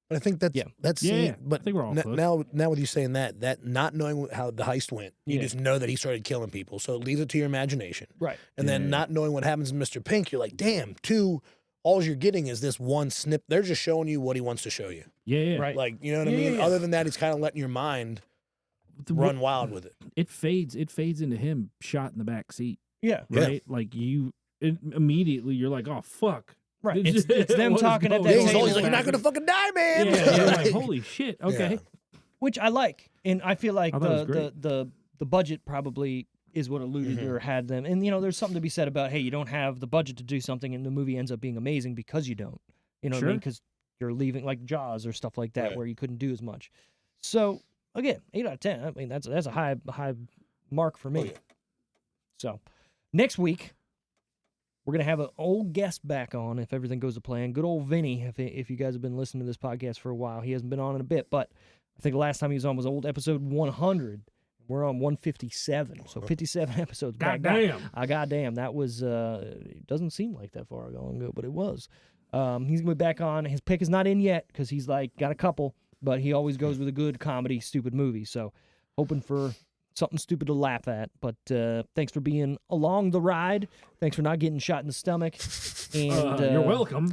But I think that's Yeah. that's Yeah, scene. yeah. But I think we're all close. now with you saying that not knowing how the heist went, you Yeah. just know that he started killing people. So it leaves it to your imagination. Right. And then Yeah. not knowing what happens to Mr. Pink, you're like, damn, all you're getting is this one snip. They're just showing you what he wants to show you. Yeah. Right. Like, you know what I Yeah, mean? yeah, yeah. Other than that, he's kind of letting your mind run wild with it. It fades into him shot in the back seat, Yeah. Yeah. right? Like immediately you're like, oh fuck. Right. It's- It's them what is talking at going that Yeah, he's table. always like, you're not and- going to fucking die, man. Yeah, you're like, holy shit. Okay. Yeah. which I like, and I feel like I thought it was the budget probably is what eluded Mhm. or had them. And there's something to be said about, hey, you don't have the budget to do something, and the movie ends up being amazing because you don't. You know what I mean? Sure. Because you're leaving like Jaws or stuff like that Right. where you couldn't do as much. So again, 8 out of 10. I mean, that's a high mark for me. Oh, yeah. So next week, we're going to have an old guest back on if everything goes to plan. Good old Vinny, if you guys have been listening to this podcast for a while. He hasn't been on in a bit, but I think the last time he was on was old episode 100. We're on 157, so 57 episodes back. Goddamn. Goddamn, that was, it doesn't seem like that far ago, but it was. He's going to be back on. His pick is not in yet because he's got a couple, but he always goes with a good comedy, stupid movie. So hoping for something stupid to laugh at. But thanks for being along the ride. Thanks for not getting shot in the stomach. And You're welcome.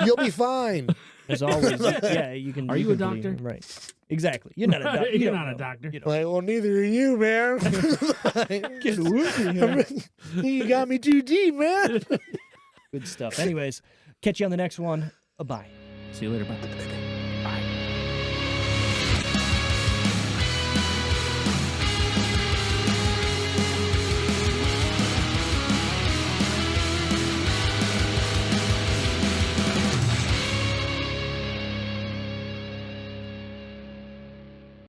You'll be fine. as always, yeah, you can. Are you a can believe- doctor? Right. Exactly. You're not a doctor. You're not a doctor. You know. Like, well, neither are you, man. Get away. You got me too deep, man. Good stuff. Anyways, catch you on the next one. Bye. See you later. Bye.